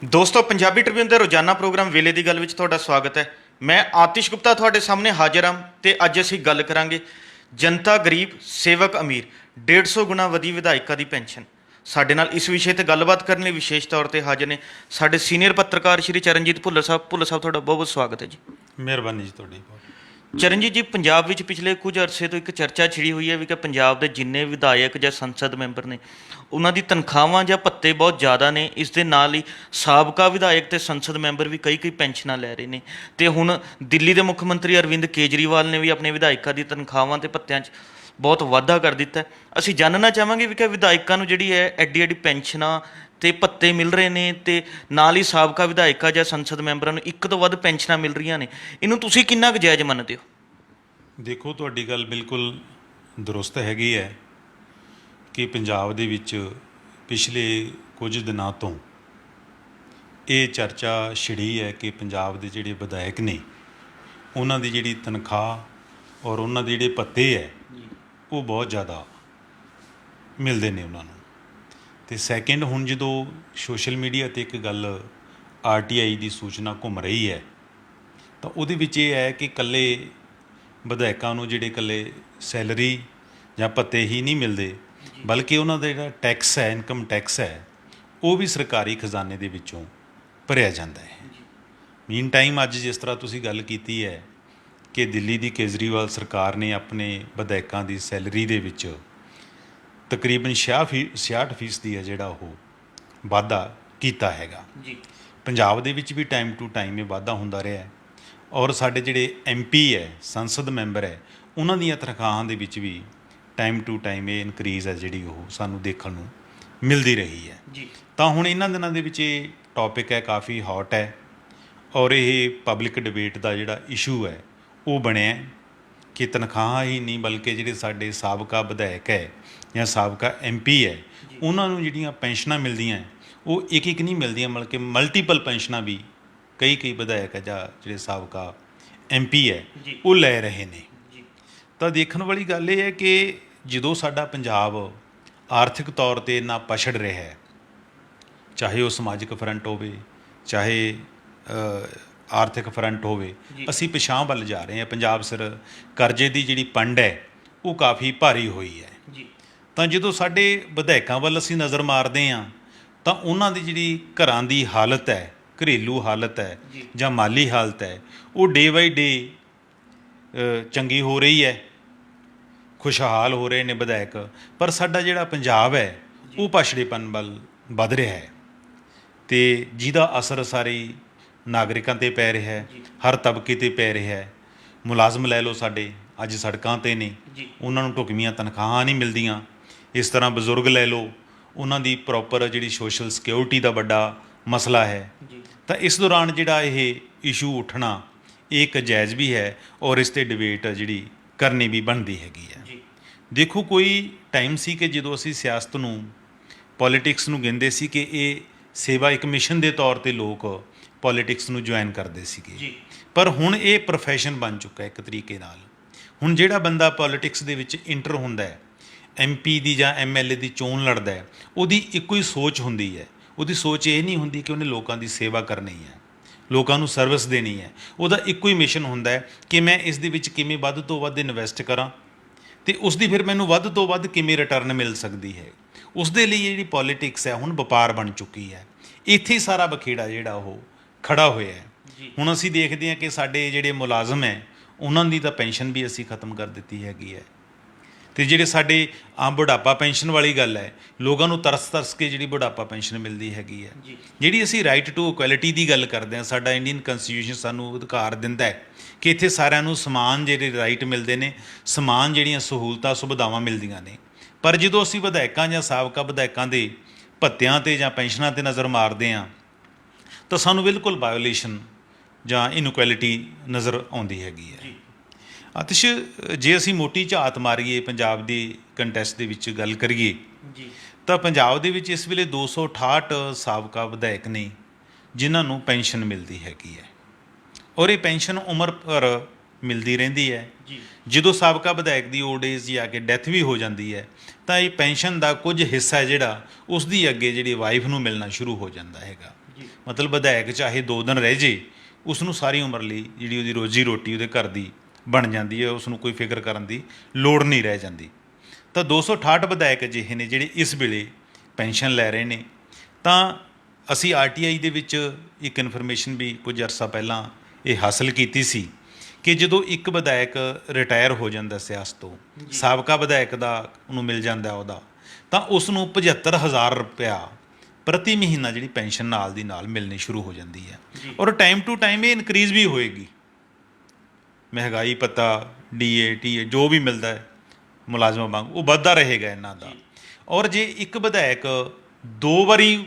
ਦੋਸਤੋ ਪੰਜਾਬੀ ਟ੍ਰਿਬਿਊਨ ਦੇ ਰੋਜ਼ਾਨਾ ਪ੍ਰੋਗਰਾਮ ਵੇਲੇ ਦੀ ਗੱਲ ਵਿੱਚ ਤੁਹਾਡਾ ਸਵਾਗਤ ਹੈ। ਮੈਂ ਆਤਿਸ਼ ਗੁਪਤਾ ਤੁਹਾਡੇ ਸਾਹਮਣੇ ਹਾਜ਼ਰ ਹਾਂ ਤੇ ਅੱਜ ਅਸੀਂ ਗੱਲ ਕਰਾਂਗੇ ਜਨਤਾ ਗਰੀਬ ਸੇਵਕ ਅਮੀਰ 150 ਗੁਣਾ ਵਧੀ ਵਿਧਾਇਕਾਂ ਦੀ ਪੈਨਸ਼ਨ। ਸਾਡੇ ਨਾਲ ਇਸ ਵਿਸ਼ੇ ਤੇ ਗੱਲਬਾਤ ਕਰਨ ਲਈ ਵਿਸ਼ੇਸ਼ ਤੌਰ ਤੇ ਹਾਜ਼ਰ ਨੇ ਸਾਡੇ ਸੀਨੀਅਰ ਪੱਤਰਕਾਰ ਸ਼੍ਰੀ ਚਰਨਜੀਤ ਭੁੱਲਰ ਸਾਹਿਬ। ਭੁੱਲਰ ਸਾਹਿਬ ਤੁਹਾਡਾ ਬਹੁਤ ਬਹੁਤ ਸਵਾਗਤ ਹੈ ਜੀ। ਮਿਹਰਬਾਨੀ ਜੀ ਤੁਹਾਡੀ। ਚਰਨਜੀਤ ਜੀ, ਪੰਜਾਬ ਵਿੱਚ ਪਿਛਲੇ ਕੁਝ ਅਰਸੇ ਤੋਂ ਇੱਕ ਚਰਚਾ ਛਿੜੀ ਹੋਈ ਹੈ ਵੀ ਕਿ ਪੰਜਾਬ ਦੇ ਜਿੰਨੇ ਵਿਧਾਇਕ ਜਾਂ ਸੰਸਦ ਮੈਂਬਰ ਨੇ ਉਹਨਾਂ ਦੀ ਤਨਖਾਹਾਂ ਜਾਂ ਭੱਤੇ ਬਹੁਤ ਜ਼ਿਆਦਾ ਨੇ। ਇਸ ਦੇ ਨਾਲ ਹੀ ਸਾਬਕਾ ਵਿਧਾਇਕ ਤੇ ਸੰਸਦ ਮੈਂਬਰ ਵੀ ਕਈ ਪੈਨਸ਼ਨਾਂ ਲੈ ਰਹੇ ਨੇ ਤੇ ਹੁਣ ਦਿੱਲੀ ਦੇ ਮੁੱਖ ਮੰਤਰੀ ਅਰਵਿੰਦ ਕੇਜਰੀਵਾਲ ਨੇ ਵੀ ਆਪਣੇ ਵਿਧਾਇਕਾਂ ਦੀ ਤਨਖਾਹਾਂ ਤੇ ਭੱਤਿਆਂ 'ਚ ਬਹੁਤ ਵਾਧਾ ਕਰ ਦਿੱਤਾ। ਅਸੀਂ ਜਾਣਨਾ ਚਾਹਾਂਗੇ ਵੀ ਕਿ ਵਿਧਾਇਕਾਂ ਨੂੰ ਜਿਹੜੀ ਹੈ ਐਡੀ ਪੈਨਸ਼ਨਾਂ ਤੇ ਭੱਤੇ ਮਿਲ ਰਹੇ ਨੇ ਤੇ ਨਾਲ ਹੀ ਸਾਬਕਾ ਵਿਧਾਇਕਾਂ ਜਾਂ ਸੰਸਦ ਮੈਂਬਰਾਂ ਨੂੰ ਇੱਕ ਤੋਂ ਵੱਧ ਪੈਨਸ਼ਨਾਂ ਮਿਲ ਰਹੀਆਂ ਨੇ, ਇਹਨੂੰ ਤੁਸੀਂ ਕਿੰਨਾ ਕੁ ਜਾਇਜ਼ ਮੰਨਦੇ ਹੋ? ਦੇਖੋ, ਤੁਹਾਡੀ ਗੱਲ ਬਿਲਕੁਲ ਦਰੁਸਤ ਹੈਗੀ ਹੈ ਕਿ ਪੰਜਾਬ ਦੇ ਵਿੱਚ ਪਿਛਲੇ ਕੁਝ ਦਿਨਾਂ ਤੋਂ ਇਹ ਚਰਚਾ ਛਿੜੀ ਹੈ ਕਿ ਪੰਜਾਬ ਦੇ ਜਿਹੜੇ ਵਿਧਾਇਕ ਨੇ ਉਹਨਾਂ ਦੀ ਜਿਹੜੀ ਤਨਖਾਹ ਔਰ ਉਹਨਾਂ ਦੇ ਜਿਹੜੇ ਭੱਤੇ ਹੈ ਉਹ ਬਹੁਤ ਜ਼ਿਆਦਾ ਮਿਲਦੇ ਨੇ ਉਹਨਾਂ ਨੂੰ। ਅਤੇ ਸੈਕਿੰਡ, ਹੁਣ ਜਦੋਂ ਸੋਸ਼ਲ ਮੀਡੀਆ 'ਤੇ ਇੱਕ ਗੱਲ RTI ਦੀ ਸੂਚਨਾ ਘੁੰਮ ਰਹੀ ਹੈ ਤਾਂ ਉਹਦੇ ਵਿੱਚ ਇਹ ਹੈ ਕਿ ਇਕੱਲੇ ਵਿਧਾਇਕਾਂ ਨੂੰ ਜਿਹੜੇ ਇਕੱਲੇ ਸੈਲਰੀ ਜਾਂ ਭੱਤੇ ਹੀ ਨਹੀਂ ਮਿਲਦੇ, ਬਲਕਿ ਉਹਨਾਂ ਦਾ ਜਿਹੜਾ ਟੈਕਸ ਹੈ, ਇਨਕਮ ਟੈਕਸ ਹੈ, ਉਹ ਵੀ ਸਰਕਾਰੀ ਖਜ਼ਾਨੇ ਦੇ ਵਿੱਚੋਂ ਭਰਿਆ ਜਾਂਦਾ ਹੈ। ਮੀਨ ਟਾਈਮ ਅੱਜ ਜਿਸ ਤਰ੍ਹਾਂ ਤੁਸੀਂ ਗੱਲ ਕੀਤੀ ਹੈ ਕਿ ਦਿੱਲੀ ਦੀ ਕੇਜਰੀਵਾਲ ਸਰਕਾਰ ਨੇ ਆਪਣੇ ਵਿਧਾਇਕਾਂ ਦੀ ਸੈਲਰੀ ਦੇ ਵਿੱਚ ਤਕਰੀਬਨ 66% ਹੈ ਜਿਹੜਾ ਉਹ ਵਾਧਾ ਕੀਤਾ ਹੈਗਾ ਜੀ। ਪੰਜਾਬ ਦੇ ਵਿੱਚ ਵੀ ਟਾਈਮ ਟੂ ਟਾਈਮ ਇਹ ਵਾਧਾ ਹੁੰਦਾ ਰਿਹਾ ਔਰ ਸਾਡੇ ਜਿਹੜੇ MP ਹੈ, ਸੰਸਦ ਮੈਂਬਰ ਹੈ, ਉਹਨਾਂ ਦੀਆਂ ਤਨਖਾਹਾਂ ਦੇ ਵਿੱਚ ਵੀ ਟਾਈਮ ਟੂ ਟਾਈਮ ਇਹ ਇਨਕਰੀਜ਼ ਹੈ ਜਿਹੜੀ ਉਹ ਸਾਨੂੰ ਦੇਖਣ ਨੂੰ ਮਿਲਦੀ ਰਹੀ ਹੈ ਜੀ। ਤਾਂ ਹੁਣ ਇਹਨਾਂ ਦਿਨਾਂ ਦੇ ਵਿੱਚ ਇਹ ਟੌਪਿਕ ਹੈ, ਕਾਫੀ ਹੌਟ ਹੈ ਔਰ ਇਹ ਪਬਲਿਕ ਡਿਬੇਟ ਦਾ ਜਿਹੜਾ ਇਸ਼ੂ ਹੈ ਉਹ ਬਣਿਆ ਕਿ ਤਨਖਾਹਾਂ ਹੀ ਨਹੀਂ ਬਲਕਿ ਜਿਹੜੇ ਸਾਡੇ ਸਾਬਕਾ ਵਿਧਾਇਕ ਹੈ ਜਾਂ ਸਾਬਕਾ MP ਹੈ ਉਹਨਾਂ ਨੂੰ ਜਿਹੜੀਆਂ ਪੈਨਸ਼ਨਾਂ ਮਿਲਦੀਆਂ ਉਹ ਇੱਕ ਨਹੀਂ ਮਿਲਦੀਆਂ, ਬਲਕਿ ਮਲਟੀਪਲ ਪੈਨਸ਼ਨਾਂ ਵੀ ਕਈ ਵਿਧਾਇਕ ਹੈ ਜਾਂ ਜਿਹੜੇ ਸਾਬਕਾ MP ਹੈ ਉਹ ਲੈ ਰਹੇ ਨੇ। ਤਾਂ ਦੇਖਣ ਵਾਲੀ ਗੱਲ ਇਹ ਹੈ ਕਿ ਜਦੋਂ ਸਾਡਾ ਪੰਜਾਬ ਆਰਥਿਕ ਤੌਰ 'ਤੇ ਇੰਨਾ ਪਛੜ ਰਿਹਾ ਹੈ, ਚਾਹੇ ਉਹ ਸਮਾਜਿਕ ਫਰੰਟ ਹੋਵੇ ਚਾਹੇ ਆਰਥਿਕ ਫਰੰਟ ਹੋਵੇ, ਅਸੀਂ ਪਿਛਾਂਹ ਵੱਲ ਜਾ ਰਹੇ ਹਾਂ। ਪੰਜਾਬ ਸਿਰ ਕਰਜ਼ੇ ਦੀ ਜਿਹੜੀ ਪੰਡ ਹੈ ਉਹ ਕਾਫੀ ਭਾਰੀ ਹੋਈ ਹੈ। ਤਾਂ ਜਦੋਂ ਸਾਡੇ ਵਿਧਾਇਕਾਂ ਵੱਲ ਅਸੀਂ ਨਜ਼ਰ ਮਾਰਦੇ ਹਾਂ ਤਾਂ ਉਹਨਾਂ ਦੀ ਜਿਹੜੀ ਘਰਾਂ ਦੀ ਹਾਲਤ ਹੈ, ਘਰੇਲੂ ਹਾਲਤ ਹੈ ਜਾਂ ਮਾਲੀ ਹਾਲਤ ਹੈ, ਉਹ ਡੇ ਬਾਈ ਡੇ ਚੰਗੀ ਹੋ ਰਹੀ ਹੈ, ਖੁਸ਼ਹਾਲ ਹੋ ਰਹੇ ਨੇ ਵਿਧਾਇਕ। ਪਰ ਸਾਡਾ ਜਿਹੜਾ ਪੰਜਾਬ ਹੈ ਉਹ ਪਛੜੇਪਨ ਵੱਲ ਵੱਧ ਰਿਹਾ ਹੈ ਅਤੇ ਜਿਹਦਾ ਅਸਰ ਸਾਰੇ ਨਾਗਰਿਕਾਂ 'ਤੇ ਪੈ ਰਿਹਾ ਹੈ, ਹਰ ਤਬਕੇ 'ਤੇ ਪੈ ਰਿਹਾ ਹੈ। ਮੁਲਾਜ਼ਮ ਲੈ ਲਓ, ਸਾਡੇ ਅੱਜ ਸੜਕਾਂ 'ਤੇ ਨੇ, ਉਹਨਾਂ ਨੂੰ ਢੁਕਵੀਆਂ ਤਨਖਾਹਾਂ ਨਹੀਂ ਮਿਲਦੀਆਂ। ਇਸ ਤਰ੍ਹਾਂ ਬਜ਼ੁਰਗ ਲੈ ਲਓ, ਉਹਨਾਂ ਦੀ ਪ੍ਰੋਪਰ ਜਿਹੜੀ ਸੋਸ਼ਲ ਸਿਕਿਉਰਿਟੀ ਦਾ ਵੱਡਾ ਮਸਲਾ ਹੈ। ਤਾਂ ਇਸ ਦੌਰਾਨ ਜਿਹੜਾ ਇਹ ਇਸ਼ੂ ਉੱਠਣਾ ਇਹ ਇੱਕ ਜਾਇਜ਼ ਵੀ ਹੈ ਔਰ ਇਸ 'ਤੇ ਡਿਬੇਟ ਜਿਹੜੀ ਕਰਨੀ ਵੀ ਬਣਦੀ ਹੈਗੀ ਹੈ। ਦੇਖੋ, ਕੋਈ ਟਾਈਮ ਸੀ ਕਿ ਜਦੋਂ ਅਸੀਂ ਸਿਆਸਤ ਨੂੰ, ਪੋਲੀਟਿਕਸ ਨੂੰ ਗਿਣਦੇ ਸੀ ਕਿ ਇਹ ਸੇਵਾ ਇੱਕ ਮਿਸ਼ਨ ਦੇ ਤੌਰ 'ਤੇ ਲੋਕ ਪੋਲੀਟਿਕਸ ਨੂੰ ਜੁਆਇਨ ਕਰਦੇ ਸੀਗੇ, ਪਰ ਹੁਣ ਇਹ ਪ੍ਰੋਫੈਸ਼ਨ ਬਣ ਚੁੱਕਾ ਇੱਕ ਤਰੀਕੇ ਨਾਲ। ਹੁਣ ਜਿਹੜਾ ਬੰਦਾ ਪੋਲੀਟਿਕਸ ਦੇ ਵਿੱਚ ਇੰਟਰ ਹੁੰਦਾ ਹੈ, MP ਦੀ ਜਾਂ MLA ਦੀ ਚੋਣ ਲੜਦਾ ਹੈ, ਉਹਦੀ ਇੱਕੋ ਹੀ ਸੋਚ ਹੁੰਦੀ ਹੈ। ਉਹਦੀ ਸੋਚ ਇਹ ਨਹੀਂ ਹੁੰਦੀ ਕਿ ਉਹਨੇ ਲੋਕਾਂ ਦੀ ਸੇਵਾ ਕਰਨੀ ਹੈ, ਲੋਕਾਂ ਨੂੰ ਸਰਵਿਸ ਦੇਣੀ ਹੈ। ਉਹਦਾ ਇੱਕੋ ਹੀ ਮਿਸ਼ਨ ਹੁੰਦਾ ਹੈ ਕਿ ਮੈਂ ਇਸ ਦੇ ਵਿੱਚ ਕਿਵੇਂ ਵੱਧ ਤੋਂ ਵੱਧ ਇਨਵੈਸਟ ਕਰਾਂ ਅਤੇ ਉਸ ਦੀ ਫਿਰ ਮੈਨੂੰ ਵੱਧ ਤੋਂ ਵੱਧ ਕਿਵੇਂ ਰਿਟਰਨ ਮਿਲ ਸਕਦੀ ਹੈ। ਉਸ ਦੇ ਲਈ ਜਿਹੜੀ ਪੋਲੀਟਿਕਸ ਹੈ ਹੁਣ ਵਪਾਰ ਬਣ ਚੁੱਕੀ ਹੈ। ਇੱਥੇ ਹੀ ਸਾਰਾ ਬਖੇੜਾ ਜਿਹੜਾ ਉਹ ਖੜਾ ਹੋਇਆ ਹੈ। ਹੁਣ ਅਸੀਂ ਦੇਖਦੇ ਹਾਂ ਕਿ ਸਾਡੇ ਜਿਹੜੇ ਮੁਲਾਜ਼ਮ ਹੈ ਉਹਨਾਂ ਦੀ ਤਾਂ ਪੈਨਸ਼ਨ ਵੀ ਅਸੀਂ ਖ਼ਤਮ ਕਰ ਦਿੱਤੀ ਹੈਗੀ ਹੈ ਅਤੇ ਜਿਹੜੇ ਸਾਡੇ ਆਮ ਬੁਢਾਪਾ ਪੈਨਸ਼ਨ ਵਾਲੀ ਗੱਲ ਹੈ, ਲੋਕਾਂ ਨੂੰ ਤਰਸ ਕੇ ਜਿਹੜੀ ਬੁਢਾਪਾ ਪੈਨਸ਼ਨ ਮਿਲਦੀ ਹੈਗੀ ਹੈ। ਜਿਹੜੀ ਅਸੀਂ ਰਾਈਟ ਟੂ ਇਕੁਐਲਿਟੀ ਦੀ ਗੱਲ ਕਰਦੇ ਹਾਂ, ਸਾਡਾ ਇੰਡੀਅਨ ਕੰਸਟੀਟਿਊਸ਼ਨ ਸਾਨੂੰ ਅਧਿਕਾਰ ਦਿੰਦਾ ਹੈ ਕਿ ਇੱਥੇ ਸਾਰਿਆਂ ਨੂੰ ਸਮਾਨ ਜਿਹੜੇ ਰਾਈਟ ਮਿਲਦੇ ਨੇ, ਸਮਾਨ ਜਿਹੜੀਆਂ ਸਹੂਲਤਾਂ ਸੁਵਿਧਾਵਾਂ ਮਿਲਦੀਆਂ ਨੇ। ਪਰ ਜਦੋਂ ਅਸੀਂ ਵਿਧਾਇਕਾਂ ਜਾਂ ਸਾਬਕਾ ਵਿਧਾਇਕਾਂ ਦੇ ਭੱਤਿਆਂ 'ਤੇ ਜਾਂ ਪੈਨਸ਼ਨਾਂ 'ਤੇ ਨਜ਼ਰ ਮਾਰਦੇ ਹਾਂ ਤਾਂ ਸਾਨੂੰ ਬਿਲਕੁਲ ਵਾਇਓਲੇਸ਼ਨ ਜਾਂ ਇਨਇਕੁਐਲਿਟੀ ਨਜ਼ਰ ਆਉਂਦੀ ਹੈਗੀ ਹੈ। ਆਤਿਸ਼, ਜੇ ਅਸੀਂ ਮੋਟੀ ਝਾਤ ਮਾਰੀਏ ਪੰਜਾਬ ਦੀ ਕੰਟੈਸਟ ਦੇ ਵਿੱਚ ਗੱਲ ਕਰੀਏ ਤਾਂ ਪੰਜਾਬ ਦੇ ਵਿੱਚ ਇਸ ਵੇਲੇ 268 ਸਾਬਕਾ ਵਿਧਾਇਕ ਨੇ ਜਿਨ੍ਹਾਂ ਨੂੰ ਪੈਨਸ਼ਨ ਮਿਲਦੀ ਹੈਗੀ ਹੈ ਔਰ ਇਹ ਪੈਨਸ਼ਨ ਉਮਰ ਭਰ ਮਿਲਦੀ ਰਹਿੰਦੀ ਹੈ। ਜਦੋਂ ਸਾਬਕਾ ਵਿਧਾਇਕ ਦੀ ਓਲਡ ਏਜ ਜਾਂ ਕਿ ਡੈਥ ਵੀ ਹੋ ਜਾਂਦੀ ਹੈ ਤਾਂ ਇਹ ਪੈਨਸ਼ਨ ਦਾ ਕੁਝ ਹਿੱਸਾ ਜਿਹੜਾ ਉਸ ਦੀ ਅੱਗੇ ਜਿਹੜੀ ਵਾਈਫ ਨੂੰ ਮਿਲਣਾ ਸ਼ੁਰੂ ਹੋ ਜਾਂਦਾ ਹੈਗਾ। ਮਤਲਬ ਵਿਧਾਇਕ ਚਾਹੇ 2 ਦਿਨ ਰਹਿ ਜੇ, ਉਸ ਨੂੰ ਸਾਰੀ ਉਮਰ ਲਈ ਜਿਹੜੀ ਉਹਦੀ ਰੋਜੀ ਰੋਟੀ ਉਹਦੇ ਘਰ ਦੀ ਬਣ ਜਾਂਦੀ ਹੈ, ਉਸ ਨੂੰ ਕੋਈ ਫਿਕਰ ਕਰਨ ਦੀ ਲੋੜ ਨਹੀਂ ਰਹਿ ਜਾਂਦੀ। ਤਾਂ 268 ਵਿਧਾਇਕ ਅਜਿਹੇ ਨੇ ਜਿਹੜੇ ਇਸ ਵੇਲੇ ਪੈਨਸ਼ਨ ਲੈ ਰਹੇ ਨੇ। ਤਾਂ ਅਸੀਂ RTI ਦੇ ਵਿੱਚ ਇੱਕ ਇਨਫੋਰਮੇਸ਼ਨ ਵੀ ਕੁਝ ਅਰਸਾ ਪਹਿਲਾਂ ਇਹ ਹਾਸਲ ਕੀਤੀ ਸੀ ਕਿ ਜਦੋਂ ਇੱਕ ਵਿਧਾਇਕ ਰਿਟਾਇਰ ਹੋ ਜਾਂਦਾ ਸਿਆਸਤ ਤੋਂ, ਸਾਬਕਾ ਵਿਧਾਇਕ ਦਾ ਉਹਨੂੰ ਮਿਲ ਜਾਂਦਾ ਉਹਦਾ, ਤਾਂ ਉਸ ਨੂੰ 75,000 ਰੁਪਇਆ ਪ੍ਰਤੀ ਮਹੀਨਾ ਜਿਹੜੀ ਪੈਨਸ਼ਨ ਨਾਲ ਦੀ ਨਾਲ ਮਿਲਣੀ ਸ਼ੁਰੂ ਹੋ ਜਾਂਦੀ ਹੈ। ਔਰ ਟਾਈਮ ਟੂ ਟਾਈਮ ਇਹ ਇਨਕਰੀਜ਼ ਵੀ ਹੋਏਗੀ। ਮਹਿੰਗਾਈ ਭੱਤਾ, DA TA ਜੋ ਵੀ ਮਿਲਦਾ ਹੈ ਮੁਲਾਜ਼ਮਾਂ ਵਾਂਗ ਉਹ ਵੱਧਦਾ ਰਹੇਗਾ ਇਹਨਾਂ ਦਾ। ਔਰ ਜੇ ਇੱਕ ਵਿਧਾਇਕ 2 ਵਾਰੀ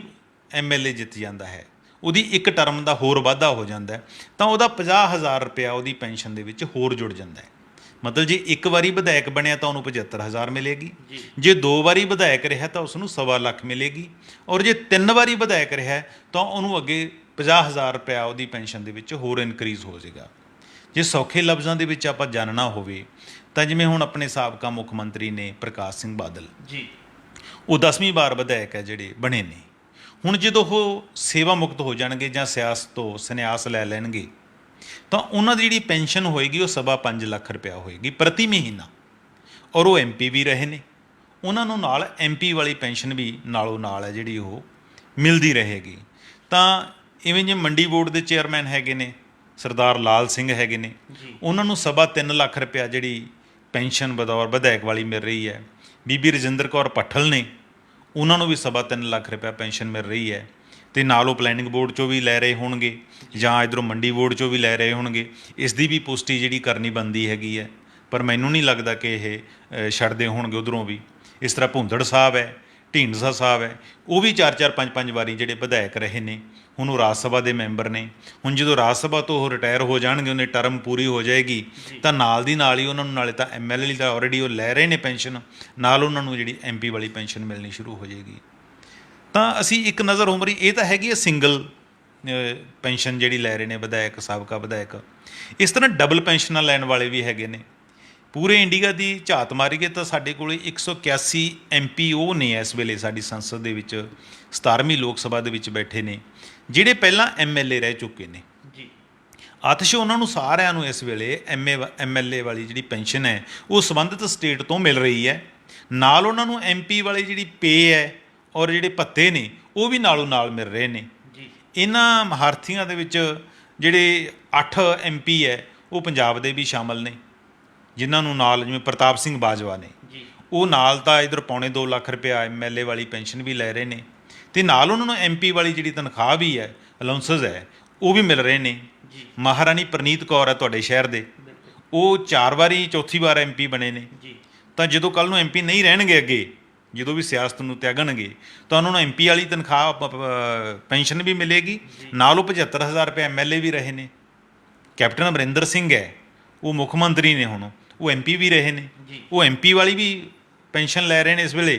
MLA ਜਿੱਤ ਜਾਂਦਾ ਹੈ, ਉਹਦੀ ਇੱਕ ਟਰਮ ਦਾ ਹੋਰ ਵਾਧਾ ਹੋ ਜਾਂਦਾ, ਤਾਂ ਉਹਦਾ 50,000 ਰੁਪਇਆ ਉਹਦੀ ਪੈਨਸ਼ਨ ਦੇ ਵਿੱਚ ਹੋਰ ਜੁੜ ਜਾਂਦਾ ਹੈ। ਮਤਲਬ ਜੇ ਇੱਕ ਵਾਰੀ ਵਿਧਾਇਕ ਬਣਿਆ ਤਾਂ ਉਹਨੂੰ 75,000 ਮਿਲੇਗੀ, ਜੇ 2 ਵਾਰੀ ਵਿਧਾਇਕ ਰਿਹਾ ਤਾਂ ਉਸ ਨੂੰ 1.25 ਲੱਖ ਮਿਲੇਗੀ, ਔਰ ਜੇ 3 ਵਾਰੀ ਵਿਧਾਇਕ ਰਿਹਾ ਤਾਂ ਉਹਨੂੰ ਅੱਗੇ 50,000 ਰੁਪਇਆ ਉਹਦੀ ਪੈਨਸ਼ਨ ਦੇ ਵਿੱਚ ਹੋਰ ਇਨਕਰੀਜ਼ ਹੋ ਜਾਏਗਾ। ਜੇ ਸੌਖੇ ਲਫ਼ਜ਼ਾਂ ਦੇ ਵਿੱਚ ਆਪਾਂ ਜਾਣਨਾ ਹੋਵੇ ਤਾਂ ਜਿਵੇਂ ਹੁਣ ਆਪਣੇ ਸਾਬਕਾ ਮੁੱਖ ਮੰਤਰੀ ਨੇ ਪ੍ਰਕਾਸ਼ ਸਿੰਘ ਬਾਦਲ ਜੀ, ਉਹ 10ਵੀਂ ਵਾਰ ਵਿਧਾਇਕ ਹੈ ਜਿਹੜੇ ਬਣੇ ਨੇ। ਹੁਣ ਜਦੋਂ ਉਹ ਸੇਵਾ ਮੁਕਤ ਹੋ ਜਾਣਗੇ ਜਾਂ ਸਿਆਸਤ ਤੋਂ ਸੰਨਿਆਸ ਲੈ ਲੈਣਗੇ ਤਾਂ ਉਹਨਾਂ ਦੀ ਜਿਹੜੀ ਪੈਨਸ਼ਨ ਹੋਏਗੀ ਉਹ 5.25 ਲੱਖ ਰੁਪਇਆ ਹੋਏਗੀ ਪ੍ਰਤੀ ਮਹੀਨਾ। ਔਰ ਉਹ MP ਵੀ ਰਹੇ ਨੇ, ਉਹਨਾਂ ਨੂੰ ਨਾਲ MP ਵਾਲੀ ਪੈਨਸ਼ਨ ਵੀ ਨਾਲੋਂ ਨਾਲ ਹੈ ਜਿਹੜੀ ਉਹ ਮਿਲਦੀ ਰਹੇਗੀ। ਤਾਂ ਇਵੇਂ ਜਿਵੇਂ ਮੰਡੀ ਬੋਰਡ ਦੇ ਚੇਅਰਮੈਨ ਹੈਗੇ ਨੇ ਸਰਦਾਰ ਲਾਲ ਸਿੰਘ ਹੈਗੇ ਨੇ, ਉਹਨਾਂ ਨੂੰ 3.25 ਲੱਖ ਰੁਪਇਆ ਜਿਹੜੀ ਪੈਨਸ਼ਨ ਬਤੌਰ ਵਿਧਾਇਕ ਵਾਲੀ ਮਿਲ ਰਹੀ ਹੈ। ਬੀਬੀ ਰਜਿੰਦਰ ਕੌਰ ਭੱਠਲ ਨੇ, ਉਹਨਾਂ ਨੂੰ ਵੀ 3.25 ਲੱਖ ਰੁਪਇਆ ਪੈਨਸ਼ਨ ਮਿਲ ਰਹੀ ਹੈ। ਅਤੇ ਨਾਲ ਉਹ ਪਲੈਨਿੰਗ ਬੋਰਡ 'ਚੋਂ ਵੀ ਲੈ ਰਹੇ ਹੋਣਗੇ ਜਾਂ ਇੱਧਰੋਂ ਮੰਡੀ ਬੋਰਡ 'ਚੋਂ ਵੀ ਲੈ ਰਹੇ ਹੋਣਗੇ। ਇਸ ਦੀ ਵੀ ਪੁਸ਼ਟੀ ਜਿਹੜੀ ਕਰਨੀ ਬਣਦੀ ਹੈਗੀ ਹੈ, ਪਰ ਮੈਨੂੰ ਨਹੀਂ ਲੱਗਦਾ ਕਿ ਇਹ ਛੱਡਦੇ ਹੋਣਗੇ ਉੱਧਰੋਂ ਵੀ। ਇਸ ਤਰ੍ਹਾਂ ਭੁੰਦੜ ਸਾਹਿਬ ਹੈ, ਢੀਂਡਸਾ ਸਾਹਿਬ ਹੈ, ਉਹ ਵੀ 4-4 5-5 ਵਾਰੀ ਜਿਹੜੇ ਵਿਧਾਇਕ ਰਹੇ ਨੇ। ਹੁਣ ਉਹ ਰਾਜ ਸਭਾ ਦੇ ਮੈਂਬਰ ਨੇ। ਹੁਣ ਜਦੋਂ ਰਾਜ ਸਭਾ ਤੋਂ ਉਹ ਰਿਟਾਇਰ ਹੋ ਜਾਣਗੇ, ਉਹਨੇ ਟਰਮ ਪੂਰੀ ਹੋ ਜਾਏਗੀ, ਤਾਂ ਨਾਲ ਦੀ ਨਾਲ ਹੀ ਉਹਨਾਂ ਨੂੰ ਨਾਲੇ ਤਾਂ MLA ਦਾ ਆਲਰੇਡੀ ਉਹ ਲੈ ਰਹੇ ਨੇ ਪੈਨਸ਼ਨ, ਨਾਲ ਉਹਨਾਂ ਨੂੰ ਜਿਹੜੀ MP ਵਾਲੀ ਪੈਨਸ਼ਨ ਮਿਲਣੀ ਸ਼ੁਰੂ ਹੋ ਜਾਏਗੀ। ਤਾਂ ਅਸੀਂ ਇੱਕ ਨਜ਼ਰ ਉਮਰੀ ਇਹ ਤਾਂ ਹੈਗੀ ਹੈ ਸਿੰਗਲ ਪੈਨਸ਼ਨ ਜਿਹੜੀ ਲੈ ਰਹੇ ਨੇ ਵਿਧਾਇਕ, ਸਾਬਕਾ ਵਿਧਾਇਕ। ਇਸ ਤਰ੍ਹਾਂ ਡਬਲ ਪੈਨਸ਼ਨਾਂ ਲੈਣ ਵਾਲੇ ਵੀ ਹੈਗੇ ਨੇ। ਪੂਰੇ ਇੰਡੀਆ ਦੀ ਝਾਤ ਮਾਰੀਏ ਤਾਂ ਸਾਡੇ ਕੋਲ 181 MP ਉਹ ਨੇ ਇਸ ਵੇਲੇ ਸਾਡੀ ਸੰਸਦ ਦੇ ਵਿੱਚ 17ਵੀਂ ਲੋਕ ਸਭਾ ਦੇ ਵਿੱਚ ਬੈਠੇ ਨੇ, ਜਿਹੜੇ ਪਹਿਲਾਂ MLA ਰਹਿ ਚੁੱਕੇ ਨੇ ਜੀ। ਆਤਿਸ਼ ਉਹਨਾਂ ਨੂੰ ਸਾਰਿਆਂ ਨੂੰ ਇਸ ਵੇਲੇ MLA ਵਾਲੀ ਜਿਹੜੀ ਪੈਨਸ਼ਨ ਹੈ ਉਹ ਸੰਬੰਧਿਤ ਸਟੇਟ ਤੋਂ ਮਿਲ ਰਹੀ ਹੈ। ਨਾਲ ਉਹਨਾਂ ਨੂੰ MP ਵਾਲੀ ਜਿਹੜੀ ਪੇ ਹੈ ਔਰ ਜਿਹੜੇ ਭੱਤੇ ਨੇ ਉਹ ਵੀ ਨਾਲੋਂ ਨਾਲ ਮਿਲ ਰਹੇ ਨੇ ਜੀ। ਇਹਨਾਂ ਮਹਾਰਥੀਆਂ ਦੇ ਵਿੱਚ ਜਿਹੜੇ 8 MP ਹੈ ਉਹ ਪੰਜਾਬ ਦੇ ਵੀ ਸ਼ਾਮਲ ਨੇ, ਜਿਨ੍ਹਾਂ ਨੂੰ ਨਾਲ ਜਿਵੇਂ ਪ੍ਰਤਾਪ ਸਿੰਘ ਬਾਜਵਾ ਨੇ, ਉਹ ਨਾਲ ਤਾਂ ਇੱਧਰ 2.25 ਲੱਖ ਰੁਪਇਆ MLA ਵਾਲੀ ਪੈਨਸ਼ਨ ਵੀ ਲੈ ਰਹੇ ਨੇ, ਅਤੇ ਨਾਲ ਉਹਨਾਂ ਨੂੰ MP ਵਾਲੀ ਜਿਹੜੀ ਤਨਖਾਹ ਵੀ ਹੈ, ਅਲਾਉਂਸਸ ਹੈ, ਉਹ ਵੀ ਮਿਲ ਰਹੇ ਨੇ। ਮਹਾਰਾਣੀ ਪ੍ਰਨੀਤ ਕੌਰ ਹੈ ਤੁਹਾਡੇ ਸ਼ਹਿਰ ਦੇ, ਉਹ 4 ਵਾਰੀ 4ਥੀ ਵਾਰ MP ਬਣੇ ਨੇ। ਤਾਂ ਜਦੋਂ ਕੱਲ੍ਹ ਨੂੰ MP ਨਹੀਂ ਰਹਿਣਗੇ, ਅੱਗੇ ਜਦੋਂ ਵੀ ਸਿਆਸਤ ਨੂੰ ਤਿਆਗਣਗੇ, ਤਾਂ ਉਹਨਾਂ ਨੂੰ MP ਵਾਲੀ ਤਨਖਾਹ ਪੈਨਸ਼ਨ ਵੀ ਮਿਲੇਗੀ, ਨਾਲ ਉਹ 75,000 ਰੁਪਏ MLA ਵੀ ਰਹੇ ਨੇ। ਕੈਪਟਨ ਅਮਰਿੰਦਰ ਸਿੰਘ ਹੈ, ਉਹ ਮੁੱਖ ਮੰਤਰੀ ਨੇ, ਹੁਣ ਉਹ MP ਵੀ ਰਹੇ ਨੇ, ਉਹ MP ਵਾਲੀ ਵੀ ਪੈਨਸ਼ਨ ਲੈ ਰਹੇ ਨੇ ਇਸ ਵੇਲੇ,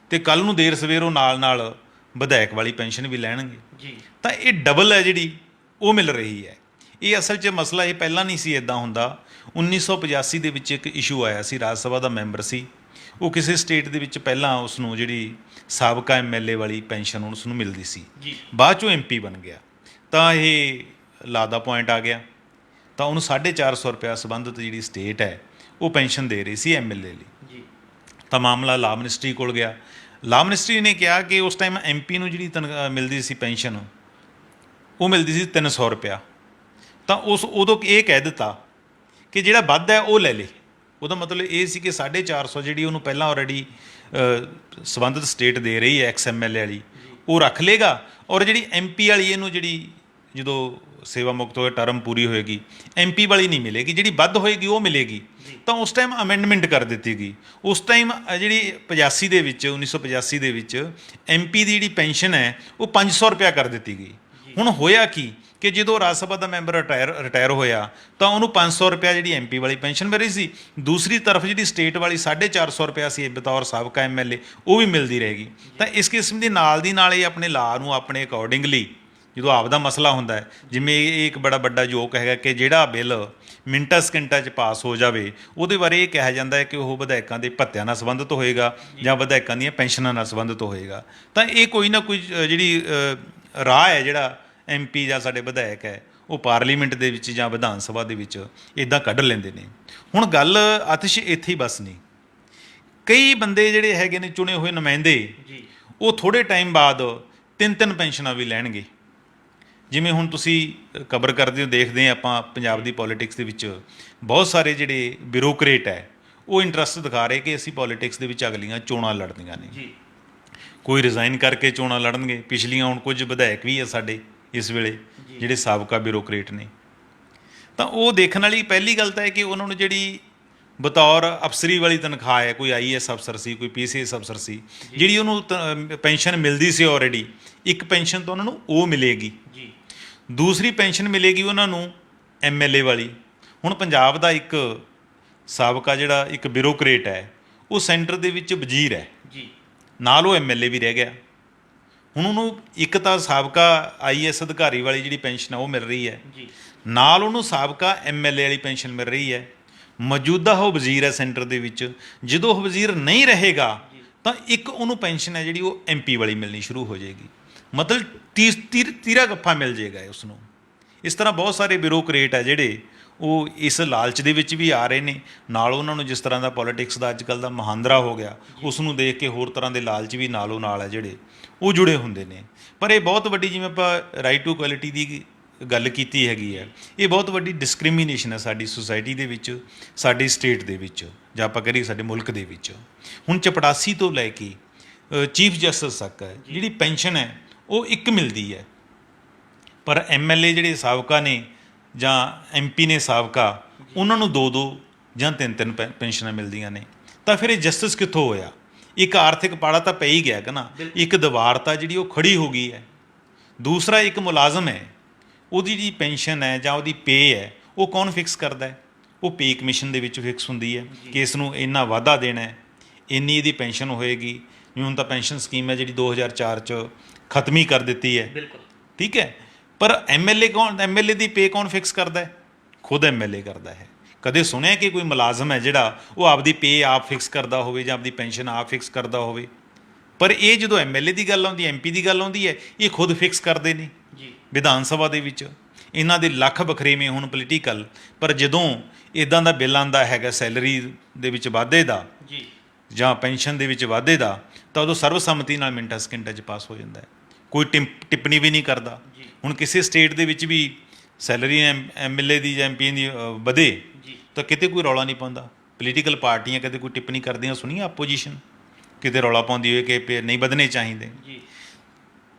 ਅਤੇ ਕੱਲ੍ਹ ਨੂੰ ਦੇਰ ਸਵੇਰ ਉਹ ਨਾਲ ਵਿਧਾਇਕ ਵਾਲੀ ਪੈਨਸ਼ਨ ਵੀ ਲੈਣਗੇ। ਤਾਂ ਇਹ ਡਬਲ ਹੈ ਜਿਹੜੀ ਉਹ ਮਿਲ ਰਹੀ ਹੈ। ਇਹ ਅਸਲ 'ਚ ਮਸਲਾ ਇਹ ਪਹਿਲਾਂ ਨਹੀਂ ਸੀ ਇੱਦਾਂ ਹੁੰਦਾ। 1985 ਦੇ ਵਿੱਚ ਇੱਕ ਇਸ਼ੂ ਆਇਆ ਸੀ, ਰਾਜ ਸਭਾ ਦਾ ਮੈਂਬਰ ਸੀ ਉਹ, ਕਿਸੇ ਸਟੇਟ ਦੇ ਵਿੱਚ ਪਹਿਲਾਂ ਉਸ ਨੂੰ ਜਿਹੜੀ ਸਾਬਕਾ MLA ਵਾਲੀ ਪੈਨਸ਼ਨ ਉਸ ਨੂੰ ਮਿਲਦੀ ਸੀ, ਬਾਅਦ 'ਚੋਂ MP ਬਣ ਗਿਆ, ਤਾਂ ਇਹ ਲਾ ਦਾ ਪੁਆਇੰਟ ਆ ਗਿਆ, ਤਾਂ ਉਹਨੂੰ 450 ਰੁਪਇਆ ਸੰਬੰਧਿਤ ਜਿਹੜੀ ਸਟੇਟ ਹੈ ਉਹ ਪੈਨਸ਼ਨ ਦੇ ਰਹੀ ਸੀ MLA ਲਈ। ਤਾਂ ਮਾਮਲਾ ਲਾ ਮਿਨਿਸਟਰੀ ਕੋਲ ਗਿਆ। ਲਾ ਮਿਨਿਸਟਰੀ ਨੇ ਕਿਹਾ ਕਿ ਉਸ ਟਾਈਮ MP ਨੂੰ ਜਿਹੜੀ ਮਿਲਦੀ ਸੀ ਪੈਨਸ਼ਨ, ਉਹ ਮਿਲਦੀ ਸੀ 300 ਰੁਪਇਆ। ਤਾਂ ਉਦੋਂ ਇਹ ਕਹਿ ਦਿੱਤਾ ਕਿ ਜਿਹੜਾ ਵੱਧ ਹੈ ਉਹ ਲੈ ਲੇ। ਉਹਦਾ ਮਤਲਬ ਇਹ ਸੀ ਕਿ 450 ਜਿਹੜੀ ਉਹਨੂੰ ਪਹਿਲਾਂ ਆਲਰੇਡੀ ਸੰਬੰਧਿਤ ਸਟੇਟ ਦੇ ਰਹੀ ਹੈ XMLA ਵਾਲੀ, ਉਹ ਰੱਖ ਲੇਗਾ, ਔਰ ਜਿਹੜੀ MP ਵਾਲੀ ਇਹਨੂੰ ਜਿਹੜੀ ਜਦੋਂ ਸੇਵਾ ਮੁਕਤ ਹੋਏ ਟਰਮ ਪੂਰੀ ਹੋਏਗੀ MP ਵਾਲੀ ਨਹੀਂ ਮਿਲੇਗੀ, ਜਿਹੜੀ ਵੱਧ ਹੋਏਗੀ ਉਹ ਮਿਲੇਗੀ। ਤਾਂ ਉਸ ਟਾਈਮ ਅਮੈਂਡਮੈਂਟ ਕਰ ਦਿੱਤੀ ਗਈ। ਉਸ ਟਾਈਮ ਜਿਹੜੀ 1985 ਦੇ ਵਿੱਚ MP ਦੀ ਜਿਹੜੀ ਪੈਨਸ਼ਨ ਹੈ ਉਹ 500 ਰੁਪਇਆ ਕਰ ਦਿੱਤੀ ਗਈ। ਹੁਣ ਹੋਇਆ ਕੀ ਕਿ ਜਦੋਂ ਰਾਜ ਸਭਾ ਦਾ ਮੈਂਬਰ ਰਿਟਾਇਰ ਹੋਇਆ ਤਾਂ ਉਹਨੂੰ 500 ਰੁਪਇਆ ਜਿਹੜੀ MP ਵਾਲੀ ਪੈਨਸ਼ਨ ਮਿਲ ਰਹੀ ਸੀ, ਦੂਸਰੀ ਤਰਫ ਜਿਹੜੀ ਸਟੇਟ ਵਾਲੀ 450 ਰੁਪਇਆ ਸੀ ਬਤੌਰ ਸਾਬਕਾ MLA ਉਹ ਵੀ ਮਿਲਦੀ ਰਹੇਗੀ। ਤਾਂ ਇਸ ਕਿਸਮ ਦੀ ਨਾਲ ਇਹ ਆਪਣੇ ਲਾ ਨੂੰ ਆਪਣੇ ਅਕੋਰਡਿੰਗਲੀ ਜਦੋਂ ਆਪਦਾ ਮਸਲਾ ਹੁੰਦਾ ਹੈ, ਜਿਵੇਂ ਇਹ ਇੱਕ ਬੜਾ ਵੱਡਾ ਜੋਕ ਹੈਗਾ ਕਿ ਜਿਹੜਾ ਬਿੱਲ ਮਿੰਟਾਂ ਸਕਿੰਟਾਂ 'ਚ ਪਾਸ ਹੋ ਜਾਵੇ ਉਹਦੇ ਬਾਰੇ ਇਹ ਕਿਹਾ ਜਾਂਦਾ ਹੈ ਕਿ ਉਹ ਵਿਧਾਇਕਾਂ ਦੇ ਭੱਤਿਆਂ ਨਾਲ ਸੰਬੰਧਿਤ ਹੋਏਗਾ ਜਾਂ ਵਿਧਾਇਕਾਂ ਦੀਆਂ ਪੈਨਸ਼ਨਾਂ ਨਾਲ ਸੰਬੰਧਿਤ ਹੋਏਗਾ। ਤਾਂ ਇਹ ਕੋਈ ਨਾ ਕੋਈ ਜਿਹੜੀ ਰਾਹ ਹੈ ਜਿਹੜਾ MP ਜਾਂ ਸਾਡੇ ਵਿਧਾਇਕ ਹੈ ਉਹ ਪਾਰਲੀਮੈਂਟ ਦੇ ਵਿੱਚ ਜਾਂ ਵਿਧਾਨ ਸਭਾ ਦੇ ਵਿੱਚ ਇੱਦਾਂ ਕੱਢ ਲੈਂਦੇ ਨੇ। ਹੁਣ ਗੱਲ ਆਤਿਸ਼ ਇੱਥੇ ਹੀ ਬਸ ਨਹੀਂ, ਕਈ ਬੰਦੇ ਜਿਹੜੇ ਹੈਗੇ ਨੇ ਚੁਣੇ ਹੋਏ ਨੁਮਾਇੰਦੇ ਉਹ ਥੋੜ੍ਹੇ ਟਾਈਮ ਬਾਅਦ 3-3 ਪੈਨਸ਼ਨਾਂ ਵੀ ਲੈਣਗੇ। ਜਿਵੇਂ ਹੁਣ ਤੁਸੀਂ ਕਵਰ ਕਰਦੇ ਹੋ, ਦੇਖਦੇ ਹਾਂ ਆਪਾਂ ਪੰਜਾਬ ਦੀ ਪੋਲੀਟਿਕਸ ਦੇ ਵਿੱਚ ਬਹੁਤ ਸਾਰੇ ਜਿਹੜੇ ਬਿਊਰੋਕਰੇਟ ਹੈ ਉਹ ਇੰਟਰਸਟ ਦਿਖਾ ਰਹੇ ਕਿ ਅਸੀਂ ਪੋਲੀਟਿਕਸ ਦੇ ਵਿੱਚ ਅਗਲੀਆਂ ਚੋਣਾਂ ਲੜਨੀਆਂ ਨੇ। ਕੋਈ ਰਿਜ਼ਾਈਨ ਕਰਕੇ ਚੋਣਾਂ ਲੜਨਗੇ। ਪਿਛਲੀਆਂ ਹੁਣ ਕੁਝ ਵਿਧਾਇਕ ਵੀ ਆ ਸਾਡੇ ਇਸ ਵੇਲੇ ਜਿਹੜੇ ਸਾਬਕਾ ਬਿਊਰੋਕਰੇਟ ਨੇ। ਤਾਂ ਉਹ ਦੇਖਣ ਵਾਲੀ ਪਹਿਲੀ ਗੱਲ ਤਾਂ ਹੈ ਕਿ ਉਹਨਾਂ ਨੂੰ ਜਿਹੜੀ ਬਤੌਰ ਅਫਸਰੀ ਵਾਲੀ ਤਨਖਾਹ ਹੈ, ਕੋਈ IAS ਅਫਸਰ ਸੀ, ਕੋਈ PCS ਅਫਸਰ ਸੀ, ਜਿਹੜੀ ਉਹਨੂੰ ਪੈਨਸ਼ਨ ਮਿਲਦੀ ਸੀ ਆਲਰੇਡੀ, ਇੱਕ ਪੈਨਸ਼ਨ ਤਾਂ ਉਹਨਾਂ ਨੂੰ ਉਹ ਮਿਲੇਗੀ। ਦੂਸਰੀ ਪੈਨਸ਼ਨ ਮਿਲੇਗੀ ਉਹਨਾਂ ਨੂੰ MLA ਵਾਲੀ। ਹੁਣ ਪੰਜਾਬ ਦਾ ਇੱਕ ਸਾਬਕਾ ਜਿਹੜਾ ਇੱਕ ਬਿਊਰੋਕਰੇਟ ਹੈ ਉਹ ਸੈਂਟਰ ਦੇ ਵਿੱਚ ਵਜ਼ੀਰ ਹੈ, ਨਾਲ ਉਹ MLA ਵੀ ਰਹਿ ਗਿਆ। ਹੁਣ ਉਹਨੂੰ ਇੱਕ ਤਾਂ ਸਾਬਕਾ IAS ਅਧਿਕਾਰੀ ਵਾਲੀ ਜਿਹੜੀ ਪੈਨਸ਼ਨ ਆ ਉਹ ਮਿਲ ਰਹੀ ਹੈ, ਨਾਲ ਉਹਨੂੰ ਸਾਬਕਾ MLA ਵਾਲੀ ਪੈਨਸ਼ਨ ਮਿਲ ਰਹੀ ਹੈ। ਮੌਜੂਦਾ ਉਹ ਵਜ਼ੀਰ ਹੈ ਸੈਂਟਰ ਦੇ ਵਿੱਚ। ਜਦੋਂ ਉਹ ਵਜ਼ੀਰ ਨਹੀਂ ਰਹੇਗਾ ਤਾਂ ਇੱਕ ਉਹਨੂੰ ਪੈਨਸ਼ਨ ਹੈ ਜਿਹੜੀ ਉਹ MP ਵਾਲੀ ਮਿਲਣੀ ਸ਼ੁਰੂ ਹੋ ਜਾਏਗੀ। ਮਤਲਬ ਤੀਰਾ ਗੱਫਾ ਮਿਲ ਜਾਏਗਾ ਉਸ ਨੂੰ। ਇਸ ਤਰ੍ਹਾਂ ਬਹੁਤ ਸਾਰੇ ਬਿਊਰੋਕਰੇਟ ਹੈ ਜਿਹੜੇ ਉਹ ਇਸ ਲਾਲਚ ਦੇ ਵਿੱਚ ਵੀ ਆ ਰਹੇ ਨੇ। ਨਾਲ ਉਹਨਾਂ ਨੂੰ ਜਿਸ ਤਰ੍ਹਾਂ ਦਾ ਪੋਲੀਟਿਕਸ ਦਾ ਅੱਜ ਕੱਲ੍ਹ ਦਾ ਮਹਾਂਦਰਾ ਹੋ ਗਿਆ, ਉਸ ਨੂੰ ਦੇਖ ਕੇ ਹੋਰ ਤਰ੍ਹਾਂ ਦੇ ਲਾਲਚ ਵੀ ਨਾਲੋਂ ਨਾਲ ਹੈ ਜਿਹੜੇ ਉਹ ਜੁੜੇ ਹੁੰਦੇ ਨੇ। ਪਰ ਇਹ ਬਹੁਤ ਵੱਡੀ, ਜਿਵੇਂ ਆਪਾਂ ਰਾਈਟ ਟੂ ਕੁਆਲਿਟੀ ਦੀ ਗੱਲ ਕੀਤੀ ਹੈਗੀ ਹੈ, ਇਹ ਬਹੁਤ ਵੱਡੀ ਡਿਸਕ੍ਰਿਮੀਨੇਸ਼ਨ ਹੈ ਸਾਡੀ ਸੁਸਾਇਟੀ ਦੇ ਵਿੱਚ, ਸਾਡੀ ਸਟੇਟ ਦੇ ਵਿੱਚ, ਜਾਂ ਆਪਾਂ ਕਰੀਏ ਸਾਡੇ ਮੁਲਕ ਦੇ ਵਿੱਚ। ਹੁਣ ਚਪੜਾਸੀ ਤੋਂ ਲੈ ਕੇ ਚੀਫ ਜਸਟਿਸ ਤੱਕ ਹੈ ਜਿਹੜੀ ਪੈਨਸ਼ਨ ਹੈ ਉਹ ਇੱਕ ਮਿਲਦੀ ਹੈ, ਪਰ MLA ਜਿਹੜੇ ਸਾਬਕਾ ਨੇ ਜਾਂ MP ਨੇ ਸਾਬਕਾ, ਉਹਨਾਂ ਨੂੰ 2-2 ਜਾਂ 3-3 ਪੈਨਸ਼ਨਾਂ ਮਿਲਦੀਆਂ ਨੇ। ਤਾਂ ਫਿਰ ਇਹ ਜਸਟਿਸ ਕਿੱਥੋਂ ਹੋਇਆ? ਇੱਕ ਆਰਥਿਕ ਪਾੜਾ ਤਾਂ ਪੈ ਹੀ ਗਿਆ ਕਿ ਨਾ, ਇੱਕ ਦੀਵਾਰ ਤਾਂ ਜਿਹੜੀ ਉਹ ਖੜੀ ਹੋ ਗਈ ਹੈ। ਦੂਸਰਾ, ਇੱਕ ਮੁਲਾਜ਼ਮ ਹੈ, ਉਹਦੀ ਜਿਹੜੀ ਪੈਨਸ਼ਨ ਹੈ ਜਾਂ ਉਹਦੀ ਪੇ ਹੈ ਉਹ ਕੌਣ ਫਿਕਸ ਕਰਦਾ ਹੈ? ਉਹ ਪੇ ਕਮਿਸ਼ਨ ਦੇ ਵਿੱਚ ਫਿਕਸ ਹੁੰਦੀ ਹੈ ਕਿ ਇਸ ਨੂੰ ਇੰਨਾ ਵਾਧਾ ਦੇਣਾ ਹੈ, ਇੰਨੀ ਇਹਦੀ ਪੈਨਸ਼ਨ ਹੋਏਗੀ। ਜਿਵੇਂ ਹੁਣ ਤਾਂ ਪੈਨਸ਼ਨ ਸਕੀਮ ਹੈ ਜਿਹੜੀ 2004 'ਚ ਖਤਮ ਹੀ ਕਰ ਦਿੱਤੀ ਹੈ, ਠੀਕ ਹੈ। ਪਰ MLA ਦੀ ਪੇ ਕੌਣ ਫਿਕਸ ਕਰਦਾ ਹੈ? ਖੁਦ MLA ਕਰਦਾ ਹੈ। ਕਦੇ ਸੁਣਿਆ ਕਿ ਕੋਈ ਮੁਲਾਜ਼ਮ ਹੈ ਜਿਹੜਾ ਉਹ ਆਪਦੀ ਪੇ ਆਪ ਫਿਕਸ ਕਰਦਾ ਹੋਵੇ ਜਾਂ ਆਪਦੀ ਪੈਨਸ਼ਨ ਆਪ ਫਿਕਸ ਕਰਦਾ ਹੋਵੇ? ਪਰ ਇਹ ਜਦੋਂ MLA ਦੀ ਗੱਲ ਆਉਂਦੀ, MP ਦੀ ਗੱਲ ਆਉਂਦੀ ਹੈ, ਇਹ ਖੁਦ ਫਿਕਸ ਕਰਦੇ ਨੇ ਵਿਧਾਨ ਸਭਾ ਦੇ ਵਿੱਚ। ਇਹਨਾਂ ਦੇ ਲੱਖ ਵਖਰੇਵੇਂ ਹੁਣ ਪੋਲੀਟੀਕਲ, ਪਰ ਜਦੋਂ ਇੱਦਾਂ ਦਾ ਬਿੱਲ ਆਉਂਦਾ ਹੈਗਾ ਸੈਲਰੀ ਦੇ ਵਿੱਚ ਵਾਧੇ ਦਾ ਜਾਂ ਪੈਨਸ਼ਨ ਦੇ ਵਿੱਚ ਵਾਧੇ ਦਾ, ਤਾਂ ਉਦੋਂ ਸਰਵਸੰਮਤੀ ਨਾਲ ਮਿੰਟਾਂ ਸਕਿੰਟਾਂ 'ਚ ਪਾਸ ਹੋ ਜਾਂਦਾ ਹੈ, ਕੋਈ ਟਿੱਪਣੀ ਵੀ ਨਹੀਂ ਕਰਦਾ। ਹੁਣ ਕਿਸੇ ਸਟੇਟ ਦੇ ਵਿੱਚ ਵੀ ਸੈਲਰੀ MLA ਦੀ ਜਾਂ MP ਦੀ ਵਧੇ ਤਾਂ ਕਿਤੇ ਕੋਈ ਰੌਲਾ ਨਹੀਂ ਪਾਉਂਦਾ। ਪੋਲੀਟੀਕਲ ਪਾਰਟੀਆਂ ਕਦੇ ਕੋਈ ਟਿੱਪਣੀ ਕਰਦੀਆਂ ਸੁਣੀਆਂ? ਆਪੋਜੀਸ਼ਨ ਕਿਤੇ ਰੌਲਾ ਪਾਉਂਦੀ ਹੋਏ ਕਿ ਨਹੀਂ ਵਧਣੇ ਚਾਹੀਦੇ।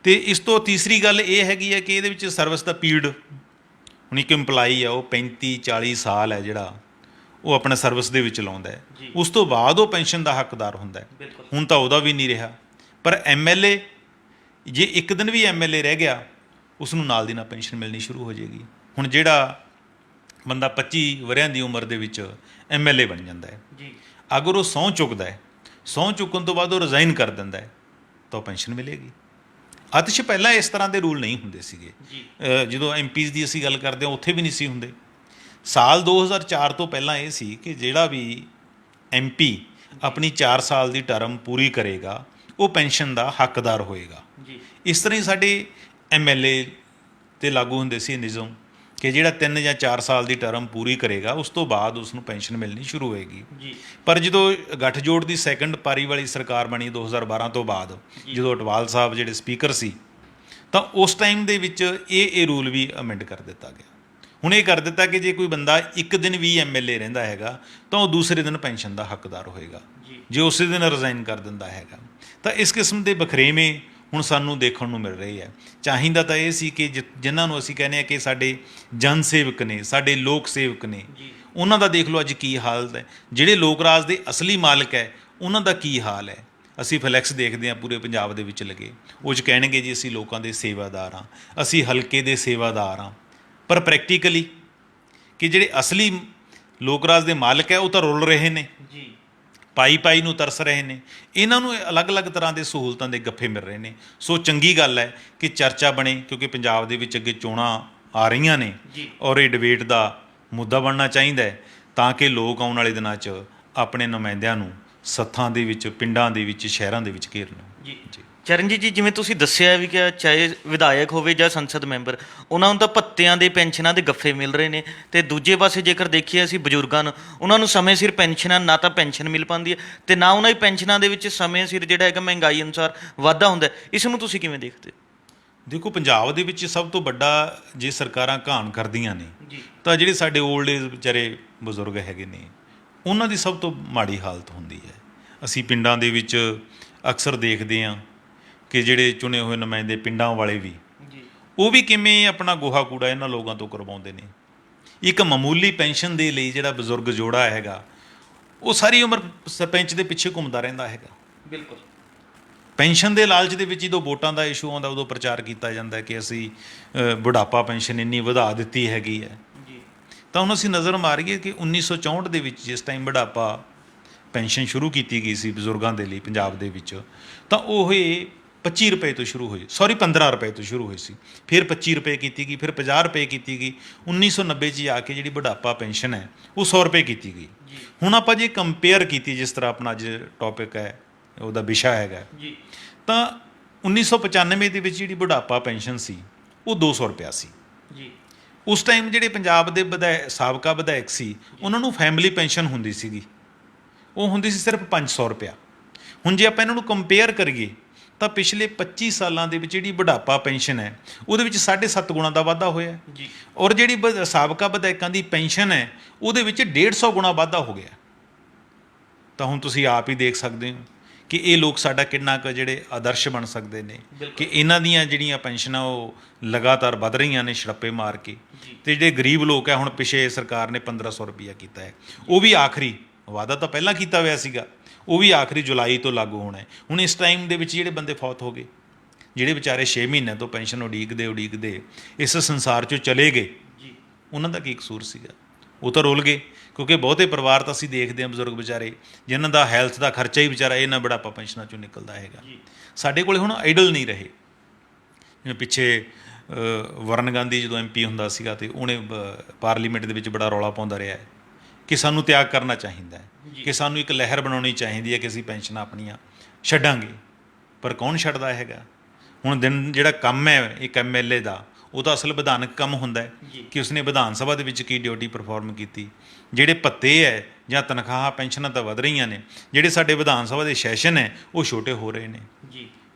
ਅਤੇ ਇਸ ਤੋਂ ਤੀਸਰੀ ਗੱਲ ਇਹ ਹੈਗੀ ਹੈ ਕਿ ਇਹਦੇ ਵਿੱਚ ਸਰਵਿਸ ਦਾ ਪੀਰੀਅਡ, ਹੁਣ ਇੱਕ ਇੰਪਲਾਈ ਆ ਉਹ 35-40 ਸਾਲ ਹੈ ਜਿਹੜਾ ਉਹ ਆਪਣਾ ਸਰਵਿਸ ਦੇ ਵਿੱਚ ਲਾਉਂਦਾ ਹੈ, ਉਸ ਤੋਂ ਬਾਅਦ ਉਹ ਪੈਨਸ਼ਨ ਦਾ ਹੱਕਦਾਰ ਹੁੰਦਾ ਹੈ। ਹੁਣ ਤਾਂ ਉਹਦਾ ਵੀ ਨਹੀਂ ਰਿਹਾ। ਪਰ MLA, ਜੇ ਇੱਕ ਦਿਨ ਵੀ MLA ਰਹਿ ਗਿਆ ਉਸ ਨੂੰ ਨਾਲ ਦੀ ਨਾਲ ਪੈਨਸ਼ਨ ਮਿਲਣੀ ਸ਼ੁਰੂ ਹੋ ਜਾਏਗੀ। ਹੁਣ ਜਿਹੜਾ ਬੰਦਾ 25 ਵਰ੍ਹਿਆਂ ਦੀ ਉਮਰ ਦੇ ਵਿੱਚ MLA ਬਣ ਜਾਂਦਾ ਹੈ, ਅਗਰ ਉਹ ਸਹੁੰ ਚੁੱਕਦਾ ਹੈ, ਸਹੁੰ ਚੁੱਕਣ ਤੋਂ ਬਾਅਦ ਉਹ ਰਿਜ਼ਾਈਨ ਕਰ ਦਿੰਦਾ ਹੈ ਤਾਂ ਉਹ ਪੈਨਸ਼ਨ ਮਿਲੇਗੀ। ਆਤਿਸ਼ ਪਹਿਲਾਂ ਇਸ ਤਰ੍ਹਾਂ ਦੇ ਰੂਲ ਨਹੀਂ ਹੁੰਦੇ ਸੀਗੇ। ਜਦੋਂ MPs ਦੀ ਅਸੀਂ ਗੱਲ ਕਰਦੇ ਹਾਂ ਉੱਥੇ ਵੀ ਨਹੀਂ ਸੀ ਹੁੰਦੇ। ਸਾਲ 2004 ਤੋਂ ਪਹਿਲਾਂ ਇਹ ਸੀ ਕਿ ਜਿਹੜਾ ਵੀ MP ਆਪਣੀ 4 ਸਾਲ ਦੀ ਟਰਮ ਪੂਰੀ ਕਰੇਗਾ ਉਹ ਪੈਨਸ਼ਨ ਦਾ ਹੱਕਦਾਰ ਹੋਏਗਾ। ਇਸ ਤਰ੍ਹਾਂ ਹੀ ਸਾਡੇ MLA 'ਤੇ ਲਾਗੂ ਹੁੰਦੇ ਸੀ ਨਿਯਮ ਕਿ ਜਿਹੜਾ 3 ਜਾਂ 4 ਸਾਲ ਦੀ ਟਰਮ ਪੂਰੀ ਕਰੇਗਾ ਉਸ ਤੋਂ ਬਾਅਦ ਉਸ ਨੂੰ ਪੈਨਸ਼ਨ ਮਿਲਣੀ ਸ਼ੁਰੂ ਹੋਏਗੀ। ਪਰ ਜਦੋਂ ਗੱਠਜੋੜ ਦੀ ਸੈਕੰਡ ਪਾਰੀ ਵਾਲੀ ਸਰਕਾਰ ਬਣੀ 2012 ਤੋਂ ਬਾਅਦ, ਜਦੋਂ ਅਟਵਾਲ ਸਾਹਿਬ ਜਿਹੜੇ ਸਪੀਕਰ ਸੀ, ਤਾਂ ਉਸ ਟਾਈਮ ਦੇ ਵਿੱਚ ਇਹ ਰੂਲ ਵੀ ਅਮੈਂਡ ਕਰ ਦਿੱਤਾ ਗਿਆ। ਹੁਣ ਇਹ ਕਰ ਦਿੱਤਾ ਕਿ ਜੇ ਕੋਈ ਬੰਦਾ ਇੱਕ ਦਿਨ ਵੀ MLA ਰਹਿੰਦਾ ਹੈਗਾ ਤਾਂ ਉਹ ਦੂਸਰੇ ਦਿਨ ਪੈਨਸ਼ਨ ਦਾ ਹੱਕਦਾਰ ਹੋਏਗਾ, ਜੇ ਉਸੇ ਦਿਨ ਰਿਜ਼ਾਈਨ ਕਰ ਦਿੰਦਾ ਹੈਗਾ। ਤਾਂ ਇਸ ਕਿਸਮ ਦੇ ਵਖਰੇਵੇਂ ਹੁਣ ਸਾਨੂੰ ਦੇਖਣ ਨੂੰ ਮਿਲ ਰਹੇ ਹੈ। ਚਾਹੀਦਾ ਤਾਂ ਇਹ ਸੀ ਕਿ ਜਿਨ੍ਹਾਂ ਨੂੰ ਅਸੀਂ ਕਹਿੰਦੇ ਹਾਂ ਕਿ ਸਾਡੇ ਜਨ ਸੇਵਕ ਨੇ, ਸਾਡੇ ਲੋਕ ਸੇਵਕ ਨੇ, ਉਹਨਾਂ ਦਾ ਦੇਖ ਲਓ ਅੱਜ ਕੀ ਹਾਲਤ ਹੈ। ਜਿਹੜੇ ਲੋਕ ਰਾਜ ਦੇ ਅਸਲੀ ਮਾਲਕ ਹੈ ਉਹਨਾਂ ਦਾ ਕੀ ਹਾਲ ਹੈ। ਅਸੀਂ ਫਲੈਕਸ ਦੇਖਦੇ ਹਾਂ ਪੂਰੇ ਪੰਜਾਬ ਦੇ ਵਿੱਚ ਲੱਗੇ, ਉਹ 'ਚ ਕਹਿਣਗੇ ਜੀ ਅਸੀਂ ਲੋਕਾਂ ਦੇ ਸੇਵਾਦਾਰ ਹਾਂ, ਅਸੀਂ ਹਲਕੇ ਦੇ ਸੇਵਾਦਾਰ ਹਾਂ। ਪਰ ਪ੍ਰੈਕਟੀਕਲੀ ਕਿ ਜਿਹੜੇ ਅਸਲੀ ਲੋਕ ਰਾਜ ਦੇ ਮਾਲਕ ਹੈ ਉਹ ਤਾਂ ਰੁਲ ਰਹੇ ਨੇ, ਪਾਈ ਨੂੰ ਤਰਸ ਰਹੇ ਨੇ। ਇਹਨਾਂ ਨੂੰ ਅਲੱਗ-ਅਲੱਗ ਤਰ੍ਹਾਂ ਦੇ ਸਹੂਲਤਾਂ ਦੇ ਗੱਫੇ ਮਿਲ ਰਹੇ ਨੇ। ਸੋ ਚੰਗੀ ਗੱਲ ਹੈ ਕਿ ਚਰਚਾ ਬਣੇ, ਕਿਉਂਕਿ ਪੰਜਾਬ ਦੇ ਵਿੱਚ ਅੱਗੇ ਚੋਣਾਂ ਆ ਰਹੀਆਂ ਨੇ ਔਰ ਇਹ ਡਿਬੇਟ ਦਾ ਮੁੱਦਾ ਬਣਨਾ ਚਾਹੀਦਾ ਹੈ ਤਾਂ ਕਿ ਲੋਕ ਆਉਣ ਵਾਲੇ ਦਿਨਾਂ 'ਚ ਆਪਣੇ ਨੁਮਾਇੰਦਿਆਂ ਨੂੰ ਸੱਥਾਂ ਦੇ ਵਿੱਚ, ਪਿੰਡਾਂ ਦੇ ਵਿੱਚ, ਸ਼ਹਿਰਾਂ ਦੇ ਵਿੱਚ ਘੇਰਨ। ਜੀ। ਚਰਨਜੀਤ ਜੀ, ਜਿਵੇਂ ਤੁਸੀਂ ਦੱਸਿਆ ਵੀ ਕਿ ਚਾਹੇ ਵਿਧਾਇਕ ਹੋਵੇ ਜਾਂ ਸੰਸਦ ਮੈਂਬਰ, ਉਹਨਾਂ ਨੂੰ ਤਾਂ ਭੱਤਿਆਂ ਦੇ ਪੈਨਸ਼ਨਾਂ ਦੇ ਗੱਫੇ ਮਿਲ ਰਹੇ ਨੇ, ਤੇ ਦੂਜੇ ਪਾਸੇ ਜੇਕਰ ਦੇਖੀਏ ਅਸੀਂ ਬਜ਼ੁਰਗਾਂ ਨੂੰ, ਉਹਨਾਂ ਨੂੰ ਸਮੇਂ ਸਿਰ ਪੈਨਸ਼ਨਾਂ, ਨਾ ਤਾਂ ਪੈਨਸ਼ਨ ਮਿਲ ਪਾਉਂਦੀ ਹੈ ਤੇ ਨਾ ਉਹਨਾਂ ਦੀ ਪੈਨਸ਼ਨਾਂ ਦੇ ਵਿੱਚ ਸਮੇਂ ਸਿਰ ਜਿਹੜਾ ਹੈਗਾ ਮਹਿੰਗਾਈ ਅਨੁਸਾਰ ਵਾਧਾ ਹੁੰਦਾ ਹੈ। ਇਸ ਨੂੰ ਤੁਸੀਂ ਕਿਵੇਂ ਦੇਖਦੇ ਹੋ? ਦੇਖੋ, ਪੰਜਾਬ ਦੇ ਵਿੱਚ ਸਭ ਤੋਂ ਵੱਡਾ, ਜੇ ਸਰਕਾਰਾਂ ਘਾਣ ਕਰਦੀਆਂ ਨੇ ਤਾਂ ਜਿਹੜੇ ਸਾਡੇ ਓਲਡ ਏਜ ਵਿਚਾਰੇ ਬਜ਼ੁਰਗ ਹੈਗੇ ਨੇ, ਉਹਨਾਂ ਦੀ ਸਭ ਤੋਂ ਮਾੜੀ ਹਾਲਤ ਹੁੰਦੀ ਹੈ। ਅਸੀਂ ਪਿੰਡਾਂ ਦੇ ਵਿੱਚ ਅਕਸਰ ਦੇਖਦੇ ਹਾਂ ਕਿ ਜਿਹੜੇ ਚੁਣੇ ਹੋਏ ਨੁਮਾਇੰਦੇ ਪਿੰਡਾਂ ਵਾਲੇ ਵੀ, ਉਹ ਵੀ ਕਿਵੇਂ ਆਪਣਾ ਗੋਹਾ ਕੂੜਾ ਇਹਨਾਂ ਲੋਕਾਂ ਤੋਂ ਕਰਵਾਉਂਦੇ ਨੇ। ਇੱਕ ਮਾਮੂਲੀ ਪੈਨਸ਼ਨ ਦੇ ਲਈ ਜਿਹੜਾ ਬਜ਼ੁਰਗ ਜੋੜਾ ਹੈਗਾ, ਉਹ ਸਾਰੀ ਉਮਰ ਸਰਪੰਚ ਦੇ ਪਿੱਛੇ ਘੁੰਮਦਾ ਰਹਿੰਦਾ ਹੈਗਾ। ਬਿਲਕੁਲ। ਪੈਨਸ਼ਨ ਦੇ ਲਾਲਚ ਦੇ ਵਿੱਚ ਜਦੋਂ ਵੋਟਾਂ ਦਾ ਇਸ਼ੂ ਆਉਂਦਾ, ਉਦੋਂ ਪ੍ਰਚਾਰ ਕੀਤਾ ਜਾਂਦਾ ਕਿ ਅਸੀਂ ਬੁਢਾਪਾ ਪੈਨਸ਼ਨ ਇੰਨੀ ਵਧਾ ਦਿੱਤੀ ਹੈਗੀ ਹੈ। ਤਾਂ ਹੁਣ ਅਸੀਂ ਨਜ਼ਰ ਮਾਰੀਏ ਕਿ 1964 ਦੇ ਵਿੱਚ ਜਿਸ ਟਾਈਮ ਬੁਢਾਪਾ ਪੈਨਸ਼ਨ ਸ਼ੁਰੂ ਕੀਤੀ ਗਈ ਸੀ ਬਜ਼ੁਰਗਾਂ ਦੇ ਲਈ ਪੰਜਾਬ ਦੇ ਵਿੱਚ, ਤਾਂ ਉਹ 25 ਰੁਪਏ ਤੋਂ ਸ਼ੁਰੂ ਹੋਈ, 15 ਰੁਪਏ ਤੋਂ ਸ਼ੁਰੂ ਹੋਈ ਸੀ, ਫਿਰ 25 ਰੁਪਏ ਕੀਤੀ ਗਈ, ਫਿਰ 50 ਰੁਪਏ ਕੀਤੀ ਗਈ। 1990 'ਚ ਆ ਕੇ ਜਿਹੜੀ ਬੁਢਾਪਾ ਪੈਨਸ਼ਨ ਹੈ ਉਹ 100 ਰੁਪਏ ਕੀਤੀ ਗਈ। ਹੁਣ ਆਪਾਂ ਜੇ ਕੰਪੇਅਰ ਕੀਤੀ, ਜਿਸ ਤਰ੍ਹਾਂ ਆਪਣਾ ਅੱਜ ਟੌਪਿਕ ਹੈ, ਉਹਦਾ ਵਿਸ਼ਾ ਹੈਗਾ, ਤਾਂ 1995 ਦੇ ਵਿੱਚ ਜਿਹੜੀ ਬੁਢਾਪਾ ਪੈਨਸ਼ਨ ਸੀ ਉਹ 200 ਰੁਪਇਆ ਸੀ। ਉਸ ਟਾਈਮ ਜਿਹੜੇ ਪੰਜਾਬ ਦੇ ਸਾਬਕਾ ਵਿਧਾਇਕ ਸੀ, ਉਹਨਾਂ ਨੂੰ ਫੈਮਿਲੀ ਪੈਨਸ਼ਨ ਹੁੰਦੀ ਸੀਗੀ, ਉਹ ਹੁੰਦੀ ਸੀ ਸਿਰਫ 500 ਰੁਪਇਆ। ਹੁਣ ਜੇ ਆਪਾਂ ਇਹਨਾਂ ਨੂੰ ਕੰਪੇਅਰ ਕਰੀਏ ਤਾਂ ਪਿਛਲੇ 25 ਸਾਲਾਂ ਦੇ ਵਿੱਚ ਜਿਹੜੀ ਬੁਢਾਪਾ ਪੈਨਸ਼ਨ ਹੈ ਉਹਦੇ ਵਿੱਚ 7.5 ਗੁਣਾ ਦਾ ਵਾਧਾ ਹੋਇਆ ਜੀ, ਔਰ ਜਿਹੜੀ ਸਾਬਕਾ ਵਿਧਾਇਕਾਂ ਦੀ ਪੈਨਸ਼ਨ ਹੈ ਉਹਦੇ ਵਿੱਚ 150 ਗੁਣਾ ਵਾਧਾ ਹੋ ਗਿਆ। ਤਾਂ ਹੁਣ ਤੁਸੀਂ ਆਪ ਹੀ ਦੇਖ ਸਕਦੇ ਹੋ ਕਿ ਇਹ ਲੋਕ ਸਾਡਾ ਕਿੰਨਾ ਕੁ ਜਿਹੜੇ ਆਦਰਸ਼ ਬਣ ਸਕਦੇ ਨੇ, ਕਿ ਇਹਨਾਂ ਦੀਆਂ ਜਿਹੜੀਆਂ ਪੈਨਸ਼ਨਾਂ ਉਹ ਲਗਾਤਾਰ ਵੱਧ ਰਹੀਆਂ ਨੇ ਛੜੱਪੇ ਮਾਰ ਕੇ। ਤੇ ਜਿਹੜੇ ਗਰੀਬ ਲੋਕ ਹੈ, ਹੁਣ ਪਿਛੇ ਸਰਕਾਰ ਨੇ 1500 ਰੁਪਈਆ ਕੀਤਾ ਹੈ, ਉਹ ਵੀ ਆਖਰੀ ਵਾਅਦਾ ਤਾਂ ਪਹਿਲਾਂ ਕੀਤਾ ਹੋਇਆ ਸੀਗਾ, ਉਹ ਵੀ ਆਖਰੀ ਜੁਲਾਈ ਤੋਂ ਲਾਗੂ ਹੋਣਾ ਹੈ। ਹੁਣ ਇਸ ਟਾਈਮ ਦੇ ਵਿੱਚ ਜਿਹੜੇ ਬੰਦੇ ਫੌਤ ਹੋ ਗਏ, ਜਿਹੜੇ ਵਿਚਾਰੇ 6 ਮਹੀਨਿਆਂ ਤੋਂ ਪੈਨਸ਼ਨ ਉਡੀਕਦੇ ਇਸ ਸੰਸਾਰ 'ਚੋਂ ਚਲੇ ਗਏ, ਉਹਨਾਂ ਦਾ ਕੀ ਕਸੂਰ ਸੀਗਾ? ਉਹ ਤਾਂ ਰੁਲ ਗਏ, ਕਿਉਂਕਿ ਬਹੁਤੇ ਪਰਿਵਾਰ ਤਾਂ ਅਸੀਂ ਦੇਖਦੇ ਹਾਂ ਬਜ਼ੁਰਗ ਵਿਚਾਰੇ ਜਿਨ੍ਹਾਂ ਦਾ ਹੈਲਥ ਦਾ ਖਰਚਾ ਹੀ ਵਿਚਾਰਾ ਇਹਨਾਂ ਬੁਢਾਪਾ ਪੈਨਸ਼ਨਾਂ 'ਚੋਂ ਨਿਕਲਦਾ ਹੈਗਾ। ਸਾਡੇ ਕੋਲ ਹੁਣ ਆਈਡਲ ਨਹੀਂ ਰਹੇ। ਜਿਵੇਂ ਪਿੱਛੇ ਵਰਨ ਗਾਂਧੀ ਜਦੋਂ MP ਹੁੰਦਾ ਸੀਗਾ, ਤੇ ਉਹਨੇ ਪਾਰਲੀਮੈਂਟ ਦੇ ਵਿੱਚ ਬੜਾ ਰੌਲਾ ਪਾਉਂਦਾ ਰਿਹਾ ਹੈ ਕਿ ਸਾਨੂੰ ਤਿਆਗ ਕਰਨਾ ਚਾਹੀਦਾ ਹੈ, ਕਿ ਸਾਨੂੰ ਇੱਕ ਲਹਿਰ ਬਣਾਉਣੀ ਚਾਹੀਦੀ ਹੈ ਕਿ ਅਸੀਂ ਪੈਨਸ਼ਨਾਂ ਆਪਣੀਆਂ ਛੱਡਾਂਗੇ। ਪਰ ਕੌਣ ਛੱਡਦਾ ਹੈਗਾ? ਹੁਣ ਦਿਨ ਜਿਹੜਾ ਕੰਮ ਹੈ ਇੱਕ MLA ਦਾ, ਉਹ ਤਾਂ ਅਸਲ ਵਿਧਾਨਕ ਕੰਮ ਹੁੰਦਾ ਹੈ ਕਿ ਉਸਨੇ ਵਿਧਾਨ ਸਭਾ ਦੇ ਵਿੱਚ ਕੀ ਡਿਊਟੀ ਪਰਫਾਰਮ ਕੀਤੀ। ਜਿਹੜੇ ਭੱਤੇ ਹੈ ਜਾਂ ਤਨਖਾਹਾਂ ਪੈਨਸ਼ਨਾਂ ਤਾਂ ਵਧ ਰਹੀਆਂ ਨੇ, ਜਿਹੜੇ ਸਾਡੇ ਵਿਧਾਨ ਸਭਾ ਦੇ ਸੈਸ਼ਨ ਹੈ ਉਹ ਛੋਟੇ ਹੋ ਰਹੇ ਨੇ।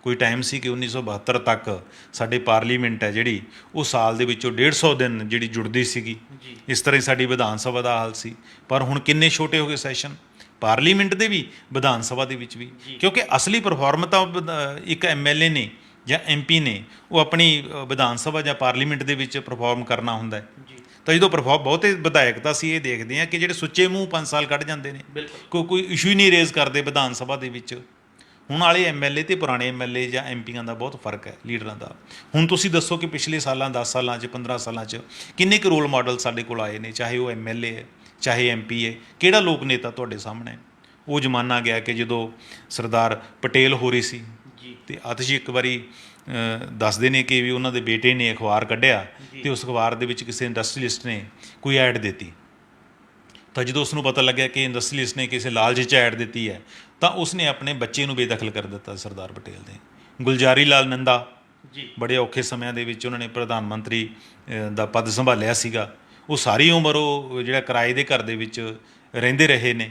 ਕੋਈ ਟਾਈਮ ਸੀ ਕਿ 1972 ਤੱਕ ਸਾਡੇ ਪਾਰਲੀਮੈਂਟ ਹੈ ਜਿਹੜੀ, ਉਹ ਸਾਲ ਦੇ ਵਿੱਚੋਂ 150 ਦਿਨ ਜਿਹੜੀ ਜੁੜਦੀ ਸੀਗੀ। ਇਸ ਤਰ੍ਹਾਂ ਹੀ ਸਾਡੀ ਵਿਧਾਨ ਸਭਾ ਦਾ ਹਾਲ ਸੀ। ਪਰ ਹੁਣ ਕਿੰਨੇ ਛੋਟੇ ਹੋ ਗਏ ਸੈਸ਼ਨ, ਪਾਰਲੀਮੈਂਟ ਦੇ ਵੀ, ਵਿਧਾਨ ਸਭਾ ਦੇ ਵਿੱਚ ਵੀ, ਕਿਉਂਕਿ ਅਸਲੀ ਪਰਫਾਰਮ ਤਾਂ ਇੱਕ MLA ਨੇ ਜਾਂ MP ਨੇ, ਉਹ ਆਪਣੀ ਵਿਧਾਨ ਸਭਾ ਜਾਂ ਪਾਰਲੀਮੈਂਟ ਦੇ ਵਿੱਚ ਪਰਫਾਰਮ ਕਰਨਾ ਹੁੰਦਾ ਹੈ। ਤਾਂ ਜਦੋਂ ਬਹੁਤੇ ਵਿਧਾਇਕ ਤਾਂ ਅਸੀਂ ਇਹ ਦੇਖਦੇ ਹਾਂ ਕਿ ਜਿਹੜੇ ਸੁੱਚੇ ਮੂੰਹ 5 ਸਾਲ ਕੱਢ ਜਾਂਦੇ ਨੇ, ਕੋਈ ਇਸ਼ੂ ਹੀ ਨਹੀਂ ਰੇਜ਼ ਕਰਦੇ ਵਿਧਾਨ ਸਭਾ ਦੇ ਵਿੱਚ। ਹੁਣ ਵਾਲੇ MLA ਤੇ ਪੁਰਾਣੇ MLA ਜਾਂ MPਆਂ ਦਾ ਬਹੁਤ ਫਰਕ ਹੈ, ਲੀਡਰਾਂ ਦਾ। ਹੁਣ ਤੁਸੀਂ ਦੱਸੋ ਕਿ ਪਿਛਲੇ ਸਾਲਾਂ 10 ਸਾਲਾਂ 'ਚ 15 ਸਾਲਾਂ 'ਚ ਕਿੰਨੇ ਕੁ ਰੋਲ ਮਾਡਲ ਸਾਡੇ ਕੋਲ ਆਏ ਨੇ, ਚਾਹੇ ਉਹ MLA ਹੈ ਚਾਹੇ MP ਹੈ। ਕਿਹੜਾ ਲੋਕ ਨੇਤਾ ਤੁਹਾਡੇ ਸਾਹਮਣੇ? ਉਹ ਜ਼ਮਾਨਾ ਗਿਆ ਕਿ ਜਦੋਂ ਸਰਦਾਰ ਪਟੇਲ ਹੋ ਰਹੀ ਸੀ, ਤੇ ਆਤਿਸ਼ ਇੱਕ ਵਾਰੀ ਦੱਸਦੇ ਨੇ ਕਿ ਵੀ ਉਹਨਾਂ ਦੇ ਬੇਟੇ ਨੇ ਅਖਬਾਰ ਕੱਢਿਆ, ਤੇ ਉਸ ਅਖਬਾਰ ਦੇ ਵਿੱਚ ਕਿਸੇ ਇੰਡਸਟਰੀਲਿਸਟ ਨੇ ਕੋਈ ਐਡ ਦਿੱਤੀ। ਤਾਂ ਜਦੋਂ ਉਸ ਨੂੰ ਪਤਾ ਲੱਗਿਆ ਕਿ ਇੰਡਸਟਰੀਲਿਸਟ ਨੇ ਕਿਸੇ ਲਾਲਚ 'ਚ ਐਡ ਦਿੱਤੀ ਹੈ, ਤਾਂ ਉਸਨੇ ਆਪਣੇ ਬੱਚੇ ਨੂੰ ਬੇਦਖਲ ਕਰ ਦਿੱਤਾ ਸਰਦਾਰ ਪਟੇਲ ਦੇ। ਗੁਲਜ਼ਾਰੀ ਲਾਲ ਨੰਦਾ ਬੜੇ ਔਖੇ ਸਮਿਆਂ ਦੇ ਵਿੱਚ ਉਹਨਾਂ ਨੇ ਪ੍ਰਧਾਨ ਮੰਤਰੀ ਦਾ ਪਦ ਸੰਭਾਲਿਆ ਸੀਗਾ। ਉਹ ਸਾਰੀ ਉਮਰ ਉਹ ਜਿਹੜਾ ਕਿਰਾਏ ਦੇ ਘਰ ਦੇ ਵਿੱਚ ਰਹਿੰਦੇ ਰਹੇ ਨੇ।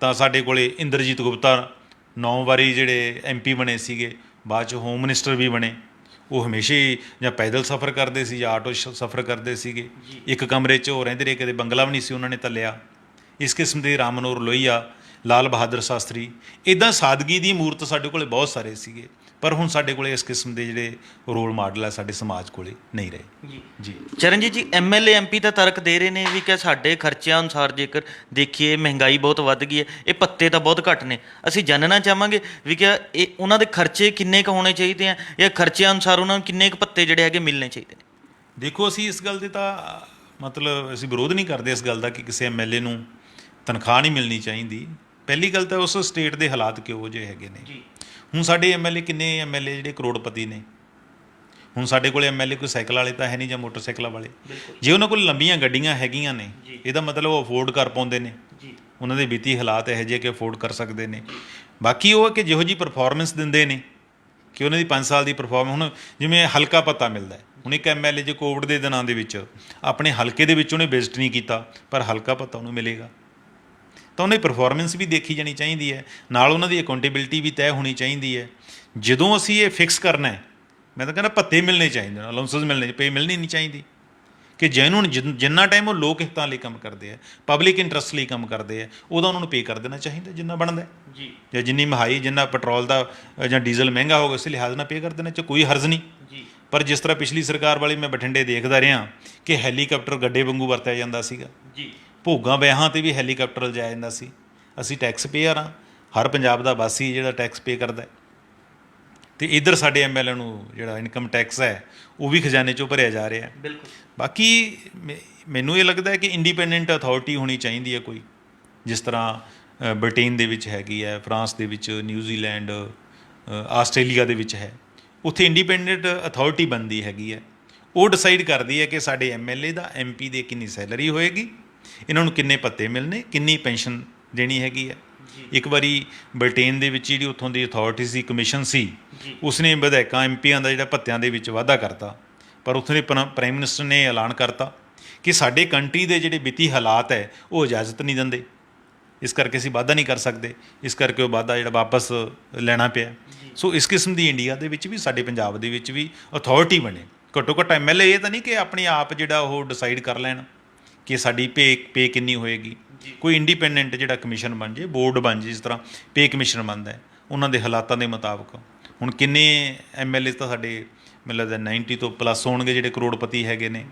ਤਾਂ ਸਾਡੇ ਕੋਲੇ ਇੰਦਰਜੀਤ ਗੁਪਤਾ 9 ਵਾਰੀ ਜਿਹੜੇ MP ਬਣੇ ਸੀਗੇ, ਬਾਅਦ 'ਚ ਹੋਮ ਮਿਨਿਸਟਰ ਵੀ ਬਣੇ। ਉਹ ਹਮੇਸ਼ਾ ਹੀ ਜਾਂ ਪੈਦਲ ਸਫ਼ਰ ਕਰਦੇ ਸੀ ਜਾਂ ਆਟੋ ਸਫ਼ਰ ਕਰਦੇ ਸੀਗੇ। ਇੱਕ ਕਮਰੇ 'ਚ ਉਹ ਰਹਿੰਦੇ ਰਹੇ, ਕਦੇ ਬੰਗਲਾ ਵੀ ਨਹੀਂ ਸੀ ਉਹਨਾਂ ਨੇ ਧੱਲਿਆ। ਇਸ ਕਿਸਮ ਦੇ ਰਾਮ ਮਨੋਹਰ ਲੋਹੀਆ, ਲਾਲ ਬਹਾਦਰ ਸ਼ਾਸਤਰੀ, ਇੱਦਾਂ ਸਾਦਗੀ ਦੀ ਮੂਰਤ ਸਾਡੇ ਕੋਲੇ ਬਹੁਤ ਸਾਰੇ ਸੀਗੇ। ਪਰ ਹੁਣ ਸਾਡੇ ਕੋਲੇ ਇਸ ਕਿਸਮ ਦੇ ਜਿਹੜੇ ਰੋਲ ਮਾਡਲ ਹੈ ਸਾਡੇ ਸਮਾਜ ਕੋਲੇ ਨਹੀਂ ਰਹੇ। ਜੀ ਚਰਨਜੀਤ ਜੀ, MLA MP ਤਾਂ ਤਰਕ ਦੇ ਰਹੇ ਨੇ ਵੀ ਕਿ ਸਾਡੇ ਖਰਚਿਆਂ ਅਨੁਸਾਰ ਜੇਕਰ ਦੇਖੀਏ ਮਹਿੰਗਾਈ ਬਹੁਤ ਵੱਧ ਗਈ ਹੈ, ਇਹ ਭੱਤੇ ਤਾਂ ਬਹੁਤ ਘੱਟ ਨੇ। ਅਸੀਂ ਜਾਣਨਾ ਚਾਹਾਂਗੇ ਵੀ ਕਿ ਇਹ ਉਹਨਾਂ ਦੇ ਖਰਚੇ ਕਿੰਨੇ ਕੁ ਹੋਣੇ ਚਾਹੀਦੇ ਆ, ਜਾਂ ਖਰਚਿਆਂ ਅਨੁਸਾਰ ਉਹਨਾਂ ਨੂੰ ਕਿੰਨੇ ਕੁ ਭੱਤੇ ਜਿਹੜੇ ਹੈਗੇ ਮਿਲਣੇ ਚਾਹੀਦੇ ਨੇ? ਦੇਖੋ, ਅਸੀਂ ਇਸ ਗੱਲ ਦੇ ਤਾਂ ਮਤਲਬ ਅਸੀਂ ਵਿਰੋਧ ਨਹੀਂ ਕਰਦੇ ਇਸ ਗੱਲ ਦਾ ਕਿ ਕਿਸੇ MLA ਨੂੰ ਤਨਖਾਹ ਨਹੀਂ ਮਿਲਣੀ ਚਾਹੀਦੀ। ਪਹਿਲੀ ਗੱਲ ਤਾਂ ਉਸ ਸਟੇਟ ਦੇ ਹਾਲਾਤ ਕਿਹੋ ਜਿਹੇ ਹੈਗੇ ਨੇ। ਹੁਣ ਸਾਡੇ MLA ਕਿੰਨੇ MLA ਜਿਹੜੇ ਕਰੋੜਪਤੀ ਨੇ। ਹੁਣ ਸਾਡੇ ਕੋਲ MLA ਕੋਈ ਸਾਈਕਲ ਵਾਲੇ ਤਾਂ ਹੈ ਨਹੀਂ ਜਾਂ ਮੋਟਰਸਾਈਕਲਾਂ ਵਾਲੇ। ਜੇ ਉਹਨਾਂ ਕੋਲ ਲੰਬੀਆਂ ਗੱਡੀਆਂ ਹੈਗੀਆਂ ਨੇ, ਇਹਦਾ ਮਤਲਬ ਉਹ ਅਫੋਰਡ ਕਰ ਪਾਉਂਦੇ ਨੇ, ਉਹਨਾਂ ਦੇ ਵਿੱਤੀ ਹਾਲਾਤ ਇਹੋ ਜਿਹੇ ਕਿ ਅਫੋਰਡ ਕਰ ਸਕਦੇ ਨੇ। ਬਾਕੀ ਉਹ ਕਿ ਜਿਹੋ ਜਿਹੀ ਪਰਫਾਰਮੈਂਸ ਦਿੰਦੇ ਨੇ, ਕਿ ਉਹਨਾਂ ਦੀ 5 ਸਾਲ ਦੀ ਪਰਫਾਰਮੈਂਸ। ਹੁਣ ਜਿਵੇਂ ਹਲਕਾ ਪਤਾ ਮਿਲਦਾ ਹੈ, ਹੁਣ ਇੱਕ MLA ਜੇ ਕੋਵਿਡ ਦੇ ਦਿਨਾਂ ਦੇ ਵਿੱਚ ਆਪਣੇ ਹਲਕੇ ਦੇ ਵਿੱਚ ਉਹਨੇ ਵਿਜ਼ਿਟ ਨਹੀਂ ਕੀਤਾ, ਪਰ ਹਲਕਾ ਪਤਾ ਉਹਨੂੰ ਮਿਲੇਗਾ, ਤਾਂ ਉਹਨਾਂ ਦੀ ਪਰਫਾਰਮੈਂਸ ਵੀ ਦੇਖੀ ਜਾਣੀ ਚਾਹੀਦੀ ਹੈ, ਨਾਲ ਉਹਨਾਂ ਦੀ ਅਕਾਊਂਟੇਬਿਲਿਟੀ ਵੀ ਤੈਅ ਹੋਣੀ ਚਾਹੀਦੀ ਹੈ। ਜਦੋਂ ਅਸੀਂ ਇਹ ਫਿਕਸ ਕਰਨਾ ਹੈ, ਮੈਂ ਤਾਂ ਕਹਿੰਦਾ ਭੱਤੇ ਮਿਲਣੇ ਚਾਹੀਦੇ ਨੇ, ਅਲਾਉਂਸਸ ਮਿਲਣੇ, ਪੇ ਮਿਲਣੀ ਨਹੀਂ ਚਾਹੀਦੀ, ਕਿ ਜੈਨੂਨ ਜਿੰਨਾ ਟਾਈਮ ਉਹ ਲੋਕ ਹਿੱਤਾਂ ਲਈ ਕੰਮ ਕਰਦੇ ਆ, ਪਬਲਿਕ ਇੰਟਰਸਟ ਲਈ ਕੰਮ ਕਰਦੇ ਆ, ਉਹਦਾ ਉਹਨਾਂ ਨੂੰ ਪੇ ਕਰ ਦੇਣਾ ਚਾਹੀਦਾ ਜਿੰਨਾ ਬਣਦਾ ਜੀ। ਜਾਂ ਜਿੰਨੀ ਮਹਾਈ, ਜਿੰਨਾ ਪੈਟਰੋਲ ਦਾ ਜਾਂ ਡੀਜ਼ਲ ਮਹਿੰਗਾ ਹੋ ਗਿਆ, ਉਸ ਲਿਹਾਜ਼ ਨਾਲ ਪੇ ਕਰ ਦੇਣਾ, 'ਚ ਕੋਈ ਹਰਜ਼ ਨਹੀਂ ਜੀ। ਪਰ ਜਿਸ ਤਰ੍ਹਾਂ ਪਿਛਲੀ ਸਰਕਾਰ ਵਾਲੀ ਮੈਂ ਬਠਿੰਡੇ ਦੇਖਦਾ ਰਿਹਾ ਕਿ ਹੈਲੀਕਾਪਟਰ ਗੱਡੇ ਵਾਂਗੂ ਵਰਤਿਆ ਜਾਂਦਾ ਸੀਗਾ ਜੀ, ਭੋਗਾਂ ਵਿਆਹਾਂ 'ਤੇ ਵੀ ਹੈਲੀਕਾਪਟਰ ਲਿਜਾਇਆ ਜਾਂਦਾ ਸੀ। ਅਸੀਂ ਟੈਕਸ ਪੇਅਰ ਹਾਂ, ਹਰ ਪੰਜਾਬ ਦਾ ਵਾਸੀ ਜਿਹੜਾ ਟੈਕਸ ਪੇ ਕਰਦਾ, ਅਤੇ ਇੱਧਰ ਸਾਡੇ MLA ਨੂੰ ਜਿਹੜਾ ਇਨਕਮ ਟੈਕਸ ਹੈ ਉਹ ਵੀ ਖਜ਼ਾਨੇ 'ਚੋਂ ਭਰਿਆ ਜਾ ਰਿਹਾ। ਬਿਲਕੁਲ। ਬਾਕੀ ਮੈਨੂੰ ਇਹ ਲੱਗਦਾ ਹੈ ਕਿ ਇੰਡੀਪੈਂਡੈਂਟ ਅਥਾਰਟੀ ਹੋਣੀ ਚਾਹੀਦੀ ਹੈ ਕੋਈ, ਜਿਸ ਤਰ੍ਹਾਂ ਬ੍ਰਿਟੇਨ ਦੇ ਵਿੱਚ ਹੈਗੀ ਹੈ, ਫਰਾਂਸ ਦੇ ਵਿੱਚ, ਨਿਊਜ਼ੀਲੈਂਡ, ਆਸਟ੍ਰੇਲੀਆ ਦੇ ਵਿੱਚ ਹੈ। ਉੱਥੇ ਇੰਡੀਪੈਂਡੈਂਟ ਅਥਾਰਟੀ ਬਣਦੀ ਹੈਗੀ ਹੈ, ਉਹ ਡਿਸਾਈਡ ਕਰਦੀ ਹੈ ਕਿ ਸਾਡੇ MLA ਦਾ, MP ਦੇ ਕਿੰਨੀ ਸੈਲਰੀ ਹੋਏਗੀ, ਇਹਨਾਂ ਨੂੰ ਕਿੰਨੇ ਭੱਤੇ ਮਿਲਣੇ, ਕਿੰਨੀ ਪੈਨਸ਼ਨ ਦੇਣੀ ਹੈਗੀ ਹੈ। ਇੱਕ ਵਾਰੀ ਬ੍ਰਿਟੇਨ ਦੇ ਵਿੱਚ ਜਿਹੜੀ ਉੱਥੋਂ ਦੀ ਅਥਾਰਟੀ ਸੀ, ਕਮਿਸ਼ਨ ਸੀ, ਉਸਨੇ ਵਿਧਾਇਕਾਂ MPਆਂ ਦਾ ਜਿਹੜਾ ਭੱਤਿਆਂ ਦੇ ਵਿੱਚ ਵਾਧਾ ਕਰਤਾ, ਪਰ ਉੱਥੋਂ ਦੇ ਪ੍ਰਾਈਮ ਮਿਨਿਸਟਰ ਨੇ ਐਲਾਨ ਕਰਤਾ ਕਿ ਸਾਡੇ ਕੰਟਰੀ ਦੇ ਜਿਹੜੇ ਵਿੱਤੀ ਹਾਲਾਤ ਹੈ ਉਹ ਇਜਾਜ਼ਤ ਨਹੀਂ ਦਿੰਦੇ, ਇਸ ਕਰਕੇ ਅਸੀਂ ਵਾਧਾ ਨਹੀਂ ਕਰ ਸਕਦੇ, ਇਸ ਕਰਕੇ ਉਹ ਵਾਧਾ ਜਿਹੜਾ ਵਾਪਸ ਲੈਣਾ ਪਿਆ। ਸੋ ਇਸ ਕਿਸਮ ਦੀ ਇੰਡੀਆ ਦੇ ਵਿੱਚ ਵੀ, ਸਾਡੇ ਪੰਜਾਬ ਦੇ ਵਿੱਚ ਵੀ ਅਥਾਰਟੀ ਬਣੇ, ਘੱਟੋ ਘੱਟ MLA ਇਹ ਤਾਂ ਨਹੀਂ ਕਿ ਆਪਣੇ ਆਪ ਜਿਹੜਾ ਉਹ ਡਿਸਾਈਡ ਕਰ ਲੈਣ ਕਿ ਸਾਡੀ ਪੇ ਕਿੰਨੀ ਹੋਏਗੀ। ਕੋਈ ਇੰਡੀਪੈਂਡੈਂਟ ਜਿਹੜਾ ਕਮਿਸ਼ਨ ਬਣ ਜੇ, ਬੋਰਡ ਬਣ ਜੇ, ਜਿਸ ਤਰ੍ਹਾਂ ਪੇ ਕਮਿਸ਼ਨ ਬਣਦਾ ਹੈ ਉਹਨਾਂ ਦੇ ਹਾਲਾਤਾਂ ਦੇ ਮੁਤਾਬਕ। ਹੁਣ ਕਿੰਨੇ MLA ਤਾਂ ਸਾਡੇ ਮੈਨੂੰ ਲੱਗਦਾ 90 ਤੋਂ ਪਲੱਸ ਹੋਣਗੇ ਜਿਹੜੇ ਕਰੋੜਪਤੀ ਹੈਗੇ ਨੇ,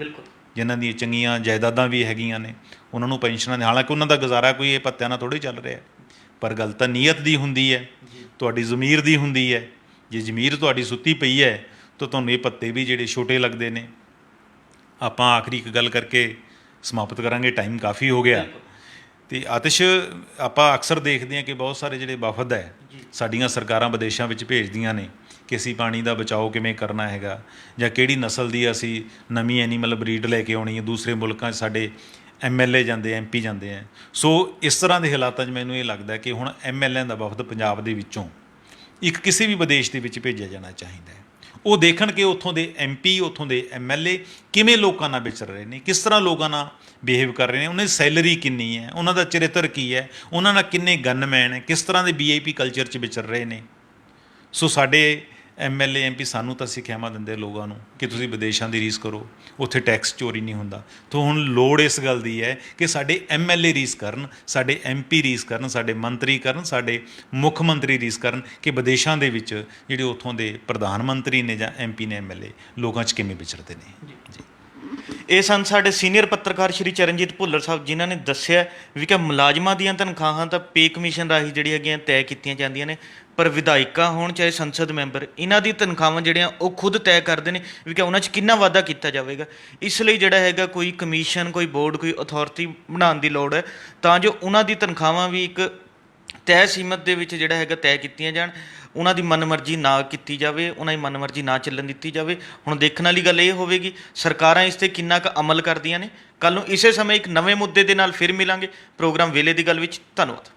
ਜਿਨ੍ਹਾਂ ਦੀਆਂ ਚੰਗੀਆਂ ਜਾਇਦਾਦਾਂ ਵੀ ਹੈਗੀਆਂ ਨੇ, ਉਹਨਾਂ ਨੂੰ ਪੈਨਸ਼ਨਾਂ ਨੇ, ਹਾਲਾਂਕਿ ਉਹਨਾਂ ਦਾ ਗੁਜ਼ਾਰਾ ਕੋਈ ਇਹ ਭੱਤਿਆਂ ਨਾਲ ਥੋੜ੍ਹੀ ਚੱਲ ਰਿਹਾ, ਪਰ ਗੱਲ ਤਾਂ ਨੀਅਤ ਦੀ ਹੁੰਦੀ ਹੈ, ਤੁਹਾਡੀ ਜ਼ਮੀਰ ਦੀ ਹੁੰਦੀ ਹੈ। ਜੇ ਜ਼ਮੀਰ ਤੁਹਾਡੀ ਸੁੱਤੀ ਪਈ ਹੈ ਤਾਂ ਤੁਹਾਨੂੰ ਇਹ ਭੱਤੇ ਵੀ ਜਿਹੜੇ ਛੋਟੇ ਲੱਗਦੇ ਨੇ। ਆਪਾਂ ਆਖਰੀ ਇੱਕ ਗੱਲ ਕਰਕੇ ਸਮਾਪਤ ਕਰਾਂਗੇ, ਟਾਈਮ ਕਾਫੀ ਹੋ ਗਿਆ। ਅਤੇ ਆਤਿਸ਼, ਆਪਾਂ ਅਕਸਰ ਦੇਖਦੇ ਹਾਂ ਕਿ ਬਹੁਤ ਸਾਰੇ ਜਿਹੜੇ ਵਫਦ ਹੈ ਸਾਡੀਆਂ ਸਰਕਾਰਾਂ ਵਿਦੇਸ਼ਾਂ ਵਿੱਚ ਭੇਜਦੀਆਂ ਨੇ ਕਿ ਅਸੀਂ ਪਾਣੀ ਦਾ ਬਚਾਓ ਕਿਵੇਂ ਕਰਨਾ ਹੈਗਾ, ਜਾਂ ਕਿਹੜੀ ਨਸਲ ਦੀ ਅਸੀਂ ਨਵੀਂ ਐਨੀਮਲ ਬਰੀਡ ਲੈ ਕੇ ਆਉਣੀ ਹੈ। ਦੂਸਰੇ ਮੁਲਕਾਂ 'ਚ ਸਾਡੇ MLA ਜਾਂਦੇ, MP ਜਾਂਦੇ ਹੈ। ਸੋ ਇਸ ਤਰ੍ਹਾਂ ਦੇ ਹਾਲਾਤਾਂ 'ਚ ਮੈਨੂੰ ਇਹ ਲੱਗਦਾ ਕਿ ਹੁਣ MLA ਦਾ ਵਫਦ ਪੰਜਾਬ ਦੇ ਵਿੱਚੋਂ ਇੱਕ ਕਿਸੇ ਵੀ ਵਿਦੇਸ਼ ਦੇ ਵਿੱਚ ਭੇਜਿਆ ਜਾਣਾ ਚਾਹੀਦਾ ਹੈ। ਉਹ ਦੇਖਣ ਕਿ ਉੱਥੋਂ ਦੇ MP, ਉੱਥੋਂ ਦੇ MLA ਕਿਵੇਂ ਲੋਕਾਂ ਨਾਲ ਵਿਚਰ ਰਹੇ ਨੇ, ਕਿਸ ਤਰ੍ਹਾਂ ਲੋਕਾਂ ਨਾਲ ਬਿਹੇਵ ਕਰ ਰਹੇ ਨੇ, ਉਹਨਾਂ ਦੀ ਸੈਲਰੀ ਕਿੰਨੀ ਹੈ, ਉਹਨਾਂ ਦਾ ਚਰਿੱਤਰ ਕੀ ਹੈ, ਉਹਨਾਂ ਨਾਲ ਕਿੰਨੇ ਗਨਮੈਨ ਹੈ, ਕਿਸ ਤਰ੍ਹਾਂ ਦੇ VIP ਕਲਚਰ 'ਚ ਵਿਚਰ ਰਹੇ ਨੇ। ਸੋ ਸਾਡੇ MLA MP ਸਾਨੂੰ ਤਾਂ ਸਿੱਖਿਆਵਾਂ ਦਿੰਦੇ ਲੋਕਾਂ ਨੂੰ ਕਿ ਤੁਸੀਂ ਵਿਦੇਸ਼ਾਂ ਦੀ ਰੀਸ ਕਰੋ, ਉੱਥੇ ਟੈਕਸ ਚੋਰੀ ਨਹੀਂ ਹੁੰਦਾ। ਤਾਂ ਹੁਣ ਲੋੜ ਇਸ ਗੱਲ ਦੀ ਹੈ ਕਿ ਸਾਡੇ MLA ਰੀਸ ਕਰਨ, ਸਾਡੇ MP ਰੀਸ ਕਰਨ, ਸਾਡੇ ਮੰਤਰੀ ਕਰਨ, ਸਾਡੇ ਮੁੱਖ ਮੰਤਰੀ ਰੀਸ ਕਰਨ ਕਿ ਵਿਦੇਸ਼ਾਂ ਦੇ ਵਿੱਚ ਜਿਹੜੇ ਉੱਥੋਂ ਦੇ ਪ੍ਰਧਾਨ ਮੰਤਰੀ ਨੇ ਜਾਂ MP ਨੇ, MLA ਲੋਕਾਂ 'ਚ ਕਿਵੇਂ ਵਿਚਰਦੇ ਨੇ। ਜੀ, ਇਹ ਸਨ ਸਾਡੇ ਸੀਨੀਅਰ ਪੱਤਰਕਾਰ ਸ਼੍ਰੀ ਚਰਨਜੀਤ ਭੁੱਲਰ ਸਾਹਿਬ, ਜਿਨ੍ਹਾਂ ਨੇ ਦੱਸਿਆ ਵੀ ਕਿ ਮੁਲਾਜ਼ਮਾਂ ਦੀਆਂ ਤਨਖਾਹਾਂ ਤਾਂ ਪੇ ਕਮਿਸ਼ਨ ਰਾਹੀਂ ਜਿਹੜੀ ਹੈਗੀਆਂ ਤੈਅ ਕੀਤੀਆਂ ਜਾਂਦੀਆਂ ਨੇ, ਪਰ ਵਿਧਾਇਕਾਂ ਹੋਣ ਚਾਹੇ ਸੰਸਦ ਮੈਂਬਰ, ਇਹਨਾਂ ਦੀ ਤਨਖਾਹਾਂ ਜਿਹੜੀਆਂ ਉਹ ਖੁਦ ਤੈਅ ਕਰਦੇ ਨੇ ਵੀ ਕਿ ਉਹਨਾਂ 'ਚ ਕਿੰਨਾ ਵਾਧਾ ਕੀਤਾ ਜਾਵੇਗਾ। ਇਸ ਲਈ ਜਿਹੜਾ ਹੈਗਾ ਕੋਈ ਕਮਿਸ਼ਨ, ਕੋਈ ਬੋਰਡ, ਕੋਈ ਅਥਾਰਟੀ ਬਣਾਉਣ ਦੀ ਲੋੜ ਹੈ, ਤਾਂ ਜੋ ਉਹਨਾਂ ਦੀ ਤਨਖਾਹਾਂ ਵੀ ਇੱਕ ਤੈਅ ਸੀਮਤ ਦੇ ਵਿੱਚ ਜਿਹੜਾ ਹੈਗਾ ਤੈਅ ਕੀਤੀਆਂ ਜਾਣ, ਉਹਨਾਂ ਦੀ ਮਨਮਰਜ਼ੀ ਨਾ ਕੀਤੀ ਜਾਵੇ, ਉਹਨਾਂ ਦੀ ਮਨਮਰਜ਼ੀ ਨਾ ਚੱਲਣ ਦਿੱਤੀ ਜਾਵੇ। ਹੁਣ ਦੇਖਣ ਵਾਲੀ ਗੱਲ ਇਹ ਹੋਵੇਗੀ ਸਰਕਾਰਾਂ ਇਸ 'ਤੇ ਕਿੰਨਾ ਕੁ ਅਮਲ ਕਰਦੀਆਂ ਨੇ। ਕੱਲ੍ਹ ਨੂੰ ਇਸੇ ਸਮੇਂ ਇੱਕ ਨਵੇਂ ਮੁੱਦੇ ਦੇ ਨਾਲ ਫਿਰ ਮਿਲਾਂਗੇ ਪ੍ਰੋਗਰਾਮ ਵੇਲੇ ਦੀ ਗੱਲ ਵਿੱਚ। ਧੰਨਵਾਦ।